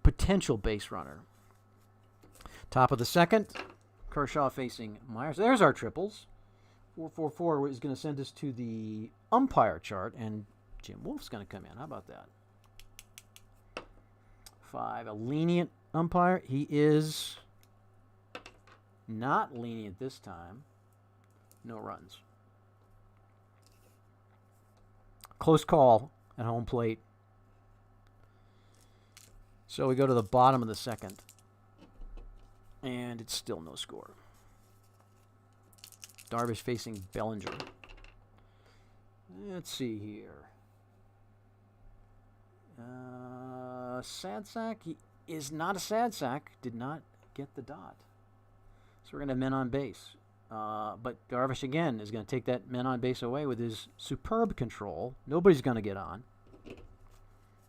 potential base runner. Top of the second, Kershaw facing Myers. There's our triples. 4-4-4 is going to send us to the umpire chart, and Jim Wolf's going to come in. How about that? 5, a lenient umpire. He is not lenient this time. No runs. Close call at home plate. So we go to the bottom of the second. And it's still no score. Darvish facing Bellinger. Let's see here. Sad sack. He is not a sad sack. Did not get the dot. So we're going to have men on base. But Darvish, again, is going to take that men on base away with his superb control. Nobody's going to get on.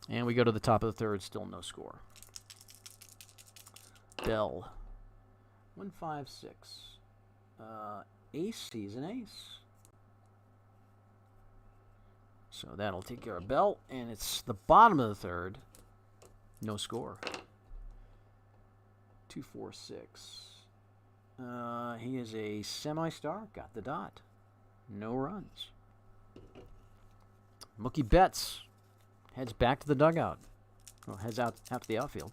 And we go to the top of the third. Still no score. Bell. 1-5-6. Ace. He's an ace. So that'll take care of Bell. And it's the bottom of the third. No score. 2-4-6. He is a semi-star. Got the dot. No runs. Mookie Betts heads back to the dugout. Well, heads out to the outfield.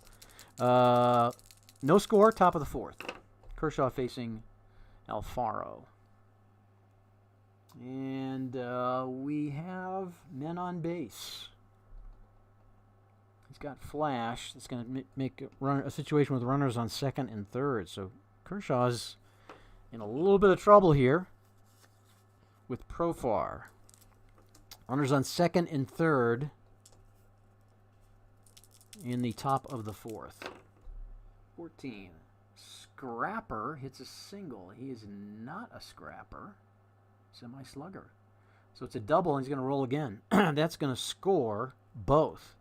No score. Top of the fourth. Kershaw facing Alfaro. And we have men on base. He's got flash. It's going to make a situation with runners on second and third. So Kershaw's in a little bit of trouble here with Profar. Runners on second and third in the top of the fourth. 14. Scrapper hits a single. He is not a scrapper. Semi-slugger. So it's a double, and he's going to roll again. That's going to score both.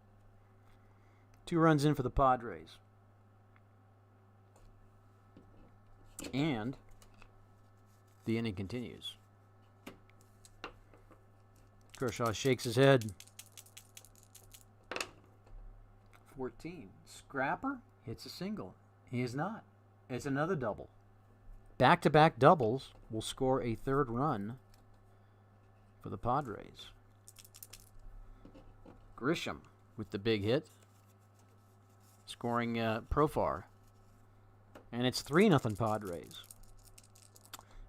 2 runs in for the Padres. And the inning continues. Kershaw shakes his head. 14. Scrapper hits a single. He is not. It's another double. Back-to-back doubles will score a third run for the Padres. Grisham with the big hit, scoring Profar. And it's 3-0 Padres.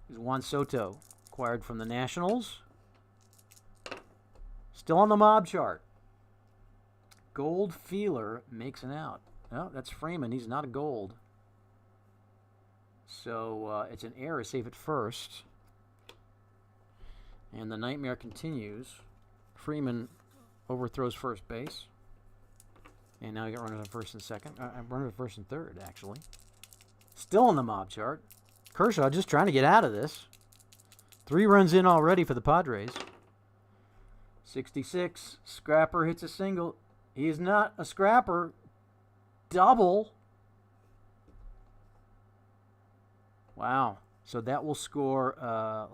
Juan Soto, acquired from the Nationals. Still on the mob chart. Gold Feeler makes an out. Oh, that's Freeman. He's not a gold. So it's an error. Save it first. And the nightmare continues. Freeman overthrows first base. And now you got runners on first and second. Runners on first and third, actually. Still on the mob chart. Kershaw just trying to get out of this. 3 runs in already for the Padres. 66. Scrapper hits a single. He is not a scrapper. Double. Wow. So that will score,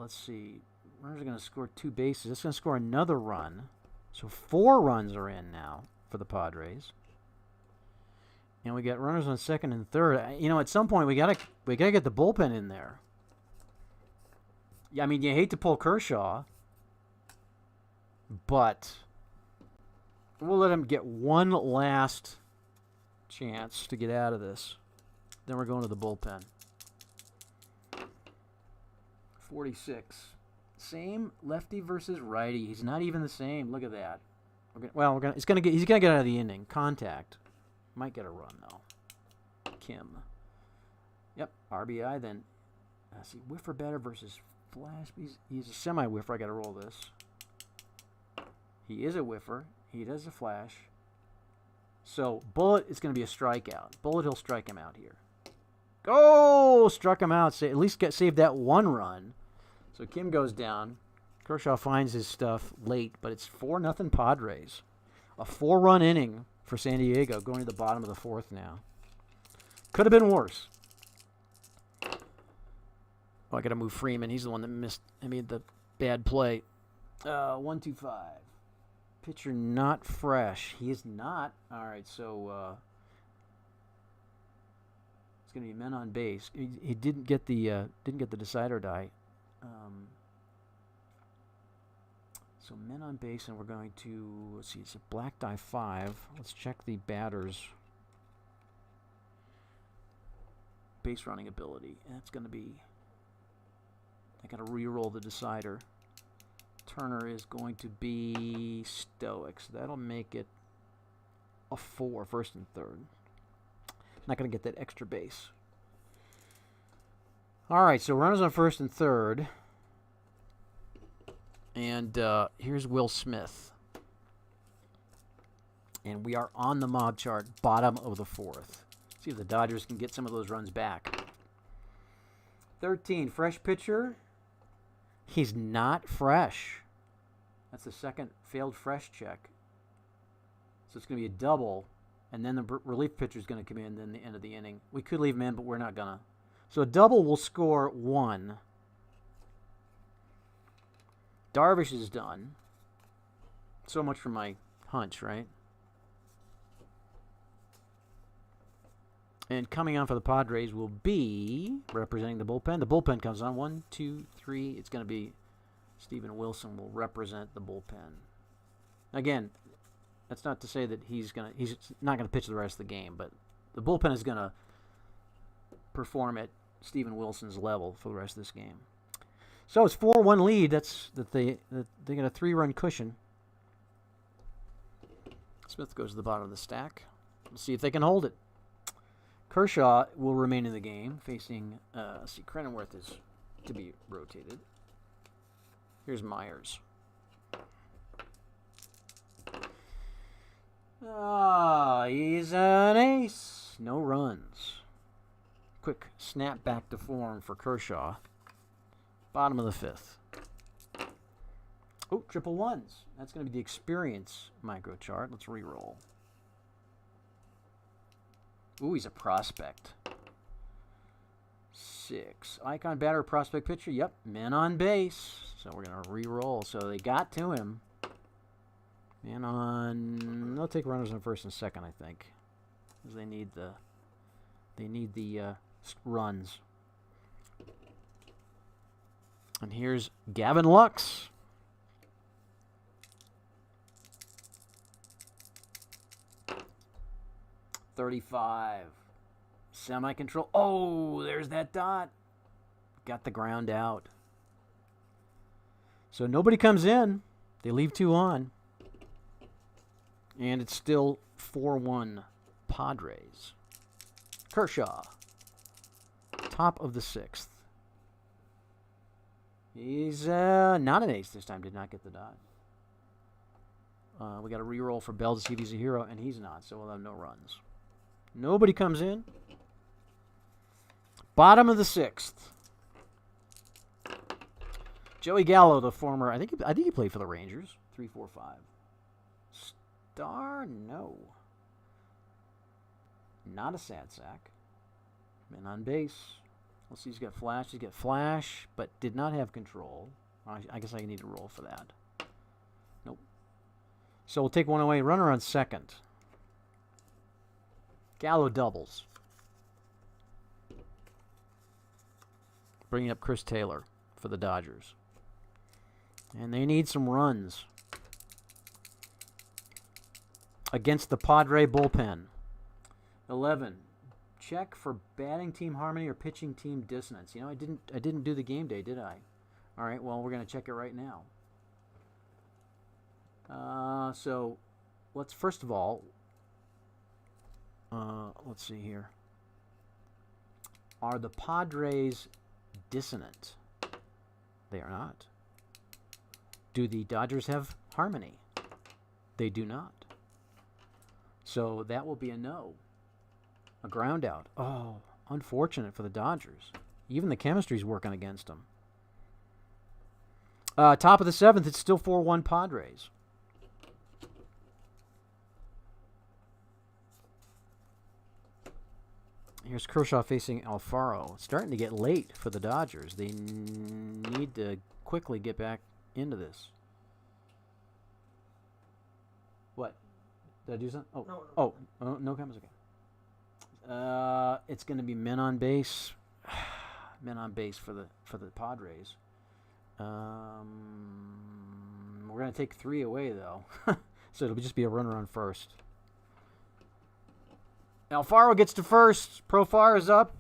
let's see. Runners are going to score 2 bases. It's going to score another run. So 4 runs are in now for the Padres. And we got runners on second and third. You know, at some point we gotta get the bullpen in there. Yeah, I mean, you hate to pull Kershaw, but we'll let him get one last chance to get out of this. Then we're going to the bullpen. 46. Same lefty versus righty. He's not even the same. Look at that. He's gonna get out of the inning. Contact. Might get a run though. Kim. Yep. RBI then. See, whiffer batter versus flash. He's a semi-whiffer. I got to roll this. He is a whiffer. He does a flash. So Bullet is going to be a strikeout. Bullet, he'll strike him out here. Go! Struck him out. At least saved that 1 run. So Kim goes down. Kershaw finds his stuff late, but it's 4-0 Padres. A 4-run inning for San Diego, going to the bottom of the 4th now. Could have been worse. Oh, I got to move Freeman. He's the one that made the bad play. 1-2-5. Pitcher not fresh. He is not. All right, so it's going to be men on base. He didn't get the decide or die. So men on base, and we're going to, let's see, it's a black die 5. Let's check the batter's base running ability. And it's going to be, I got to re-roll the decider. Turner is going to be stoic, so that'll make it a 4, first and third. Not going to get that extra base. All right, so runners on first and third. And here's Will Smith. And we are on the mob chart, bottom of the 4th. See if the Dodgers can get some of those runs back. 13, fresh pitcher. He's not fresh. That's the second failed fresh check. So it's going to be a double. And then the relief pitcher is going to come in then the end of the inning. We could leave him in, but we're not going to. So a double will score 1. Darvish is done. So much for my hunch, right? And coming on for the Padres will be representing the bullpen. The bullpen comes on. 1, 2, 3. It's going to be Steven Wilson will represent the bullpen. Again, that's not to say that he's not going to pitch the rest of the game, but the bullpen is going to perform at Steven Wilson's level for the rest of this game. So it's 4-1 lead. They get a 3-run cushion. Smith goes to the bottom of the stack. Let's see if they can hold it. Kershaw will remain in the game, facing. See, Cronenworth is to be rotated. Here's Myers. He's an ace. No runs. Quick snap back to form for Kershaw. Bottom of the 5th. Oh, triple ones. That's going to be the experience micro chart. Let's re-roll. Ooh, he's a prospect. 6. Icon batter, prospect pitcher. Yep, men on base. So we're going to re-roll. So they got to him. Man on. They'll take runners on first and second, I think, because they need the runs. And here's Gavin Lux. .35. Semi-control. Oh, there's that dot. Got the ground out. So nobody comes in. They leave 2 on. And it's still 4-1 Padres. Kershaw. Top of the 6th. He's not an ace this time. Did not get the dot. We got a reroll for Bell to see if he's a hero, and he's not, so we'll have no runs. Nobody comes in. Bottom of the 6th. Joey Gallo, the former, I think he played for the Rangers. 3-4-5. Star, no. Not a sad sack. Men on base. Let's see, he's got flash. He's got flash, but did not have control. I guess I need to roll for that. Nope. So we'll take one away. Runner on second. Gallo doubles. Bringing up Chris Taylor for the Dodgers. And they need some runs against the Padre bullpen. 11. Check for batting team harmony or pitching team dissonance. You know, I didn't do the game day, did I? All right, well, we're going to check it right now. So let's first of all, let's see here. Are the Padres dissonant? They are not. Do the Dodgers have harmony? They do not. So that will be a no. A ground out. Oh, unfortunate for the Dodgers. Even the chemistry's working against them. Top of the 7th, it's still 4-1 Padres. Here's Kershaw facing Alfaro. It's starting to get late for the Dodgers. They need to quickly get back into this. What? Did I do something? Oh, no comments? Okay. It's going to be men on base. Men on base for the Padres. We're going to take 3 away, though. So it'll just be a runner on first. Alfaro gets to first. Profar is up.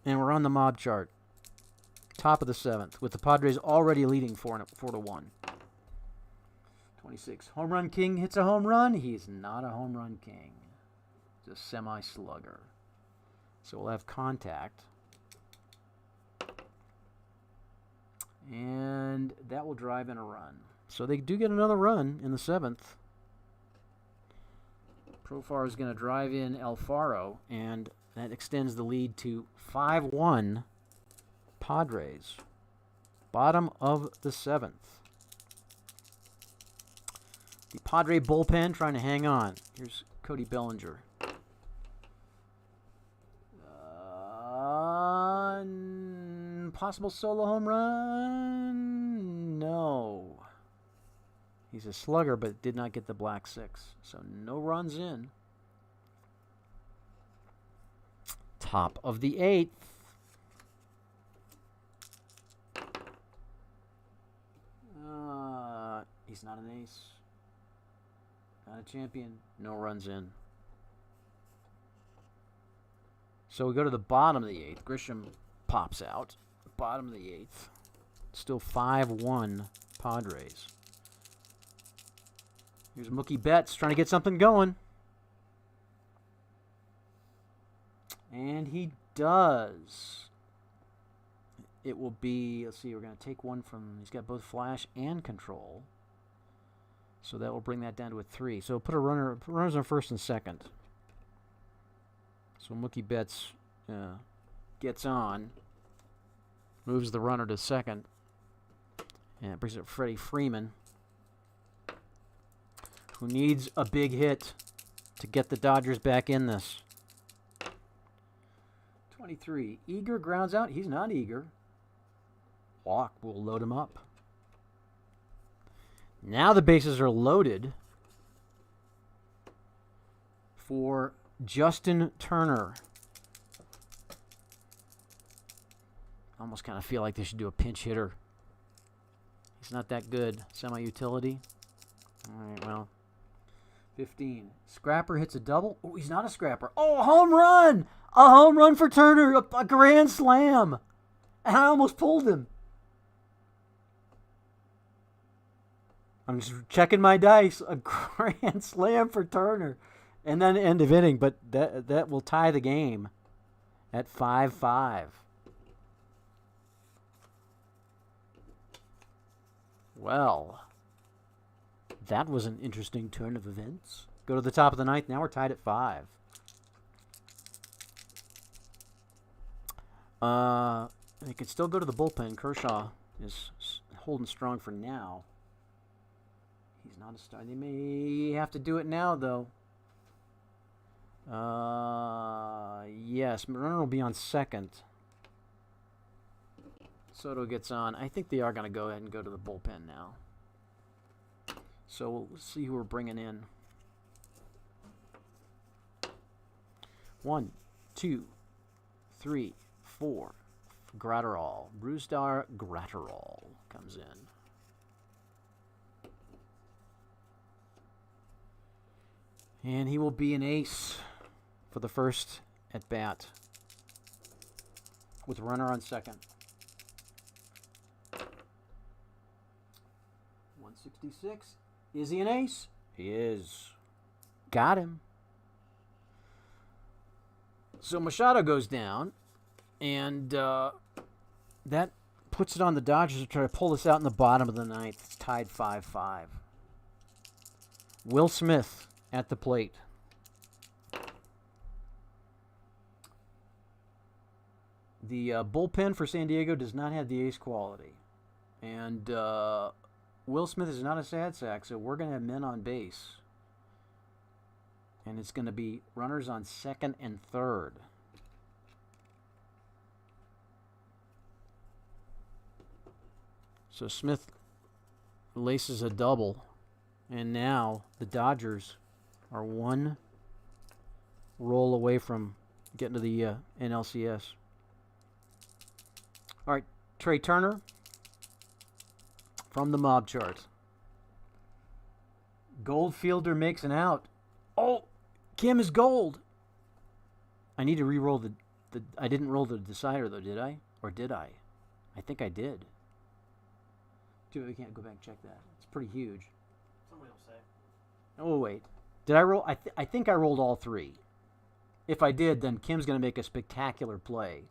And we're on the mob chart. Top of the 7th, with the Padres already leading 4-1. 26. Home run king hits a home run. He's not a home run king. He's a semi-slugger. So we'll have contact. And that will drive in a run. So they do get another run in the 7th. Profar is going to drive in Alfaro, and that extends the lead to 5-1 Padres. Bottom of the 7th. The Padre bullpen trying to hang on. Here's Cody Bellinger. Possible solo home run? No. He's a slugger, but did not get the black 6. So no runs in. Top of the 8th. He's not an ace. Not a champion. No runs in. So we go to the bottom of the 8th. Grisham pops out. Bottom of the 8th. Still 5-1 Padres. Here's Mookie Betts trying to get something going. And he does. It will be, let's see, we're going to take one from, he's got both flash and control. So that will bring that down to a 3. So put runners on first and second. So Mookie Betts gets on. Moves the runner to second. And it brings up Freddie Freeman, who needs a big hit to get the Dodgers back in this. 23. Eager grounds out. He's not eager. Walk will load him up. Now the bases are loaded for Justin Turner. I almost kind of feel like they should do a pinch hitter. He's not that good. Semi-utility. All right, well. 15. Scrapper hits a double. Oh, he's not a scrapper. Oh, a home run! A home run for Turner. A grand slam. And I almost pulled him. I'm just checking my dice. A grand slam for Turner. And then end of inning, but that will tie the game at 5-5. Well, that was an interesting turn of events. Go to the top of the ninth. Now we're tied at 5. They could still go to the bullpen. Kershaw is holding strong for now. He's not a star. They may have to do it now, though. Yes, runner will be on second. Soto gets on. I think they are going to go ahead and go to the bullpen now. So we'll see who we're bringing in. 1, 2, 3, 4. Gratterall. Brewstar Gratterall comes in. And he will be an ace for the first at bat with runner on second. 166. Is he an ace? He is. Got him. So Machado goes down, and that puts it on the Dodgers to try to pull this out in the bottom of the ninth. It's tied 5-5. Will Smith at the plate. The bullpen for San Diego does not have the ace quality. And Will Smith is not a sad sack, so we're going to have men on base. And it's going to be runners on second and third. So Smith laces a double. And now the Dodgers are one roll away from getting to the NLCS. All right, Trey Turner from the mob chart. Goldfielder makes an out. Oh, Kim is gold. I need to re-roll the I didn't roll the decider, though, did I? Or did I? I think I did. We can't go back and check that. It's pretty huge. Somebody will say. Oh, wait. Did I roll? I think I rolled all 3. If I did, then Kim's going to make a spectacular play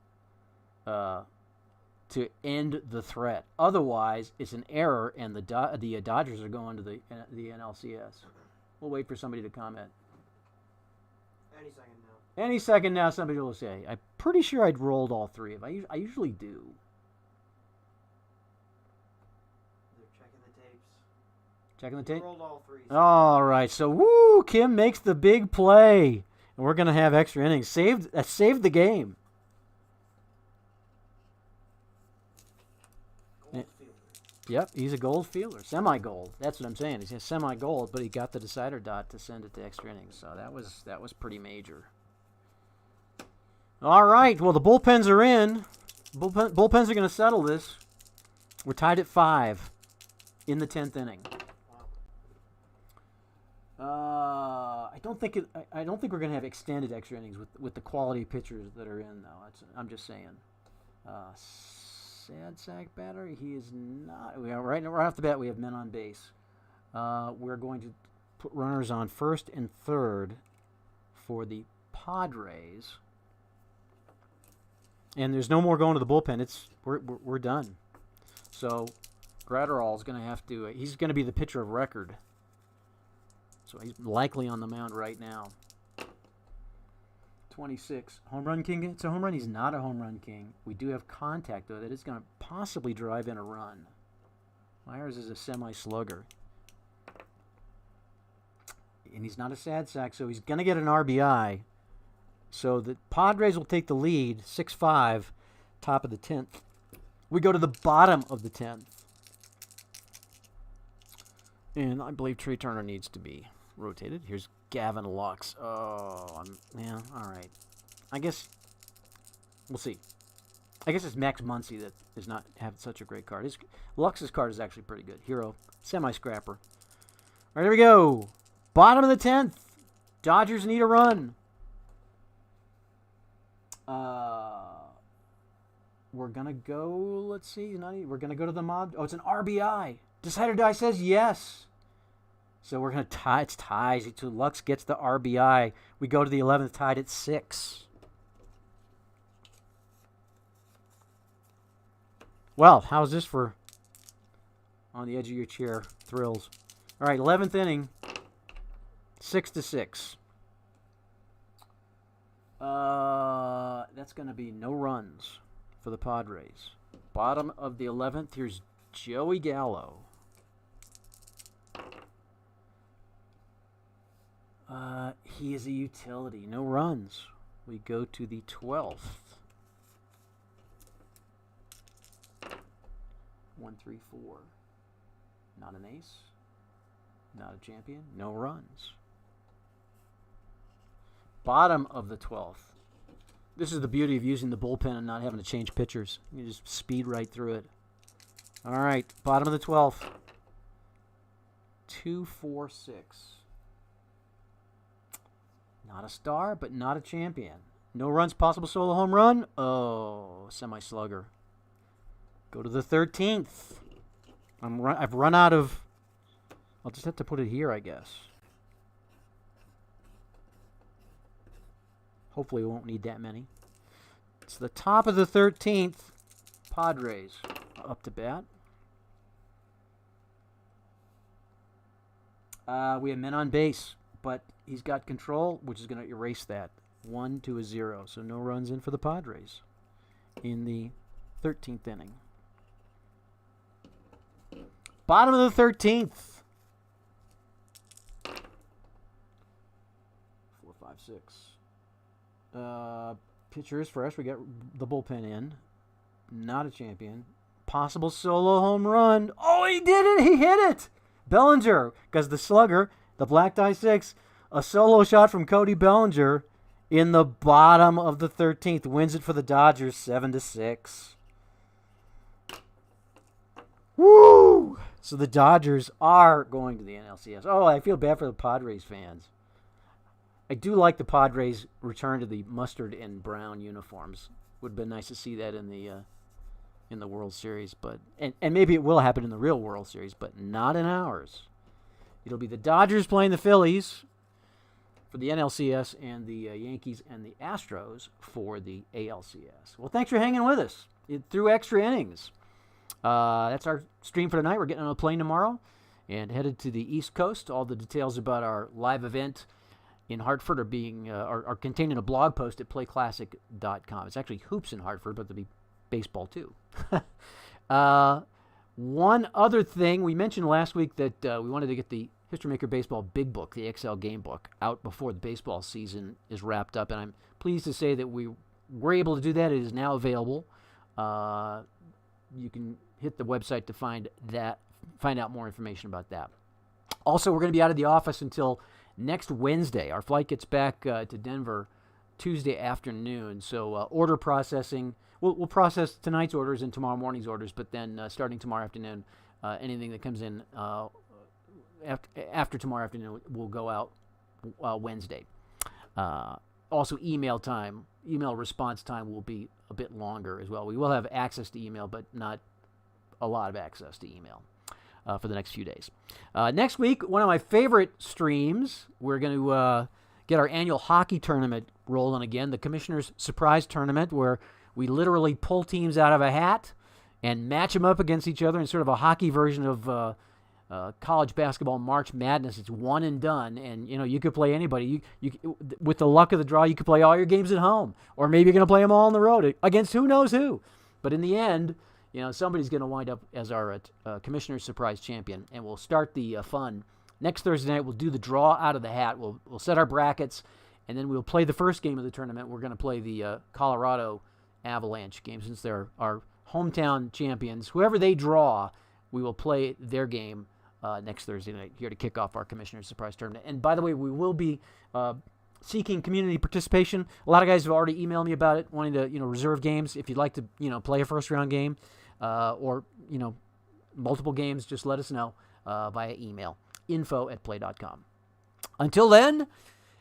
to end the threat. Otherwise, it's an error, and the Dodgers are going to the NLCS. We'll wait for somebody to comment. Any second now. Any second now, somebody will say. I'm pretty sure I'd rolled all 3. I usually do. Checking the tape? Rolled all 3. All right. So, woo! Kim makes the big play. And we're going to have extra innings. Saved the game. Gold Yep, he's a gold fielder. Semi-gold. That's what I'm saying. He's a semi-gold, but he got the decider dot to send it to extra innings. So that was pretty major. All right. Well, the bullpens are in. Bullpens are going to settle this. We're tied at 5 in the 10th inning. I don't think we're going to have extended extra innings with the quality pitchers that are in, though. I'm just saying. Sad sack batter. He is not. We are right off the bat. We have men on base. We're going to put runners on first and third for the Padres. And there's no more going to the bullpen. We're done. So Gratterall is going to have to. He's going to be the pitcher of record. So he's likely on the mound right now. 26. Home run king? It's a home run. He's not a home run king. We do have contact, though, that is going to possibly drive in a run. Myers is a semi-slugger. And he's not a sad sack, so he's going to get an RBI. So the Padres will take the lead, 6-5, top of the 10th. We go to the bottom of the 10th. And I believe Trey Turner needs to be rotated. Here's Gavin Lux. Oh, yeah, all right. I guess we'll see. I guess it's Max Muncy that does not have such a great card. Lux's card is actually pretty good. Hero, semi-scrapper. All right, here we go. Bottom of the 10th. Dodgers need a run. we're going to go, let's see, we're going to go to the mob. Oh, it's an RBI. Decider Die says yes. So we're going to tie. It's ties. So Lux gets the RBI. We go to the 11th, tied at 6. Well, how's this for on the edge of your chair thrills? All right, 11th inning, 6-6. That's going to be no runs for the Padres. Bottom of the 11th, here's Joey Gallo. He is a utility. No runs. We go to the 12th. 1, 3, 4. Not an ace. Not a champion. No runs. Bottom of the 12th. This is the beauty of using the bullpen and not having to change pitchers. You can just speed right through it. All right. Bottom of the 12th. 2, 4, 6. Not a star, but not a champion. No runs, possible solo home run. Oh, semi-slugger. Go to the 13th. I've run out of... I'll just have to put it here, I guess. Hopefully we won't need that many. It's the top of the 13th. Padres up to bat. We have men on base, but he's got control, which is going to erase that. 1 to a 0. So no runs in for the Padres in the 13th inning. Bottom of the 13th. 4, 5, 6. Pitcher is fresh. We got the bullpen in. Not a champion. Possible solo home run. Oh, he did it. He hit it. Bellinger, because the slugger, the Black Die 6, a solo shot from Cody Bellinger in the bottom of the 13th. Wins it for the Dodgers 7-6. Woo! So the Dodgers are going to the NLCS. Oh, I feel bad for the Padres fans. I do like the Padres return to the mustard and brown uniforms. Would have been nice to see that in the World Series, but and maybe it will happen in the real World Series, but not in ours. It'll be the Dodgers playing the Phillies for the NLCS and the Yankees and the Astros for the ALCS. Well, thanks for hanging with us through extra innings. That's our stream for tonight. We're getting on a plane tomorrow and headed to the East Coast. All the details about our live event in Hartford are contained in a blog post at playclassic.com. It's actually hoops in Hartford, but there'll be baseball too. One other thing, we mentioned last week that we wanted to get the History Maker Baseball Big Book, the XL Game Book, out before the baseball season is wrapped up, and I'm pleased to say that we were able to do that. It is now available. You can hit the website to find out more information about that. Also, we're going to be out of the office until next Wednesday. Our flight gets back to Denver Tuesday afternoon, so order processing. We'll process tonight's orders and tomorrow morning's orders, but then starting tomorrow afternoon, anything that comes in after tomorrow afternoon will go out Wednesday. Also, email response time will be a bit longer as well. We will have access to email, but not a lot of access to email for the next few days. Next week, one of my favorite streams, we're going to get our annual hockey tournament rolling again, the Commissioner's Surprise Tournament, where we literally pull teams out of a hat and match them up against each other in sort of a hockey version of college basketball March Madness. It's one and done, and you could play anybody. You with the luck of the draw, you could play all your games at home, or maybe you're going to play them all on the road against who knows who. But in the end, somebody's going to wind up as our Commissioner's Surprise Champion, and we'll start the fun next Thursday night. We'll do the draw out of the hat. We'll set our brackets, and then we'll play the first game of the tournament. We're going to play the Colorado Avalanche game, since they're our hometown champions. Whoever they draw, we will play their game next Thursday night here to kick off our Commissioner's Surprise Tournament. And by the way, we will be seeking community participation. A lot of guys have already emailed me about it, wanting to reserve games. If you'd like to play a first round game or multiple games, just let us know via email, info@play.com. Until then,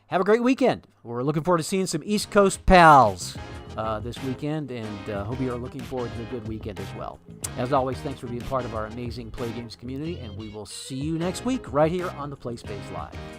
have a great weekend. We're looking forward to seeing some East Coast pals. this weekend, and hope you are looking forward to a good weekend as well. As always, thanks for being part of our amazing Play Games community, and we will see you next week right here on the Play Space Live.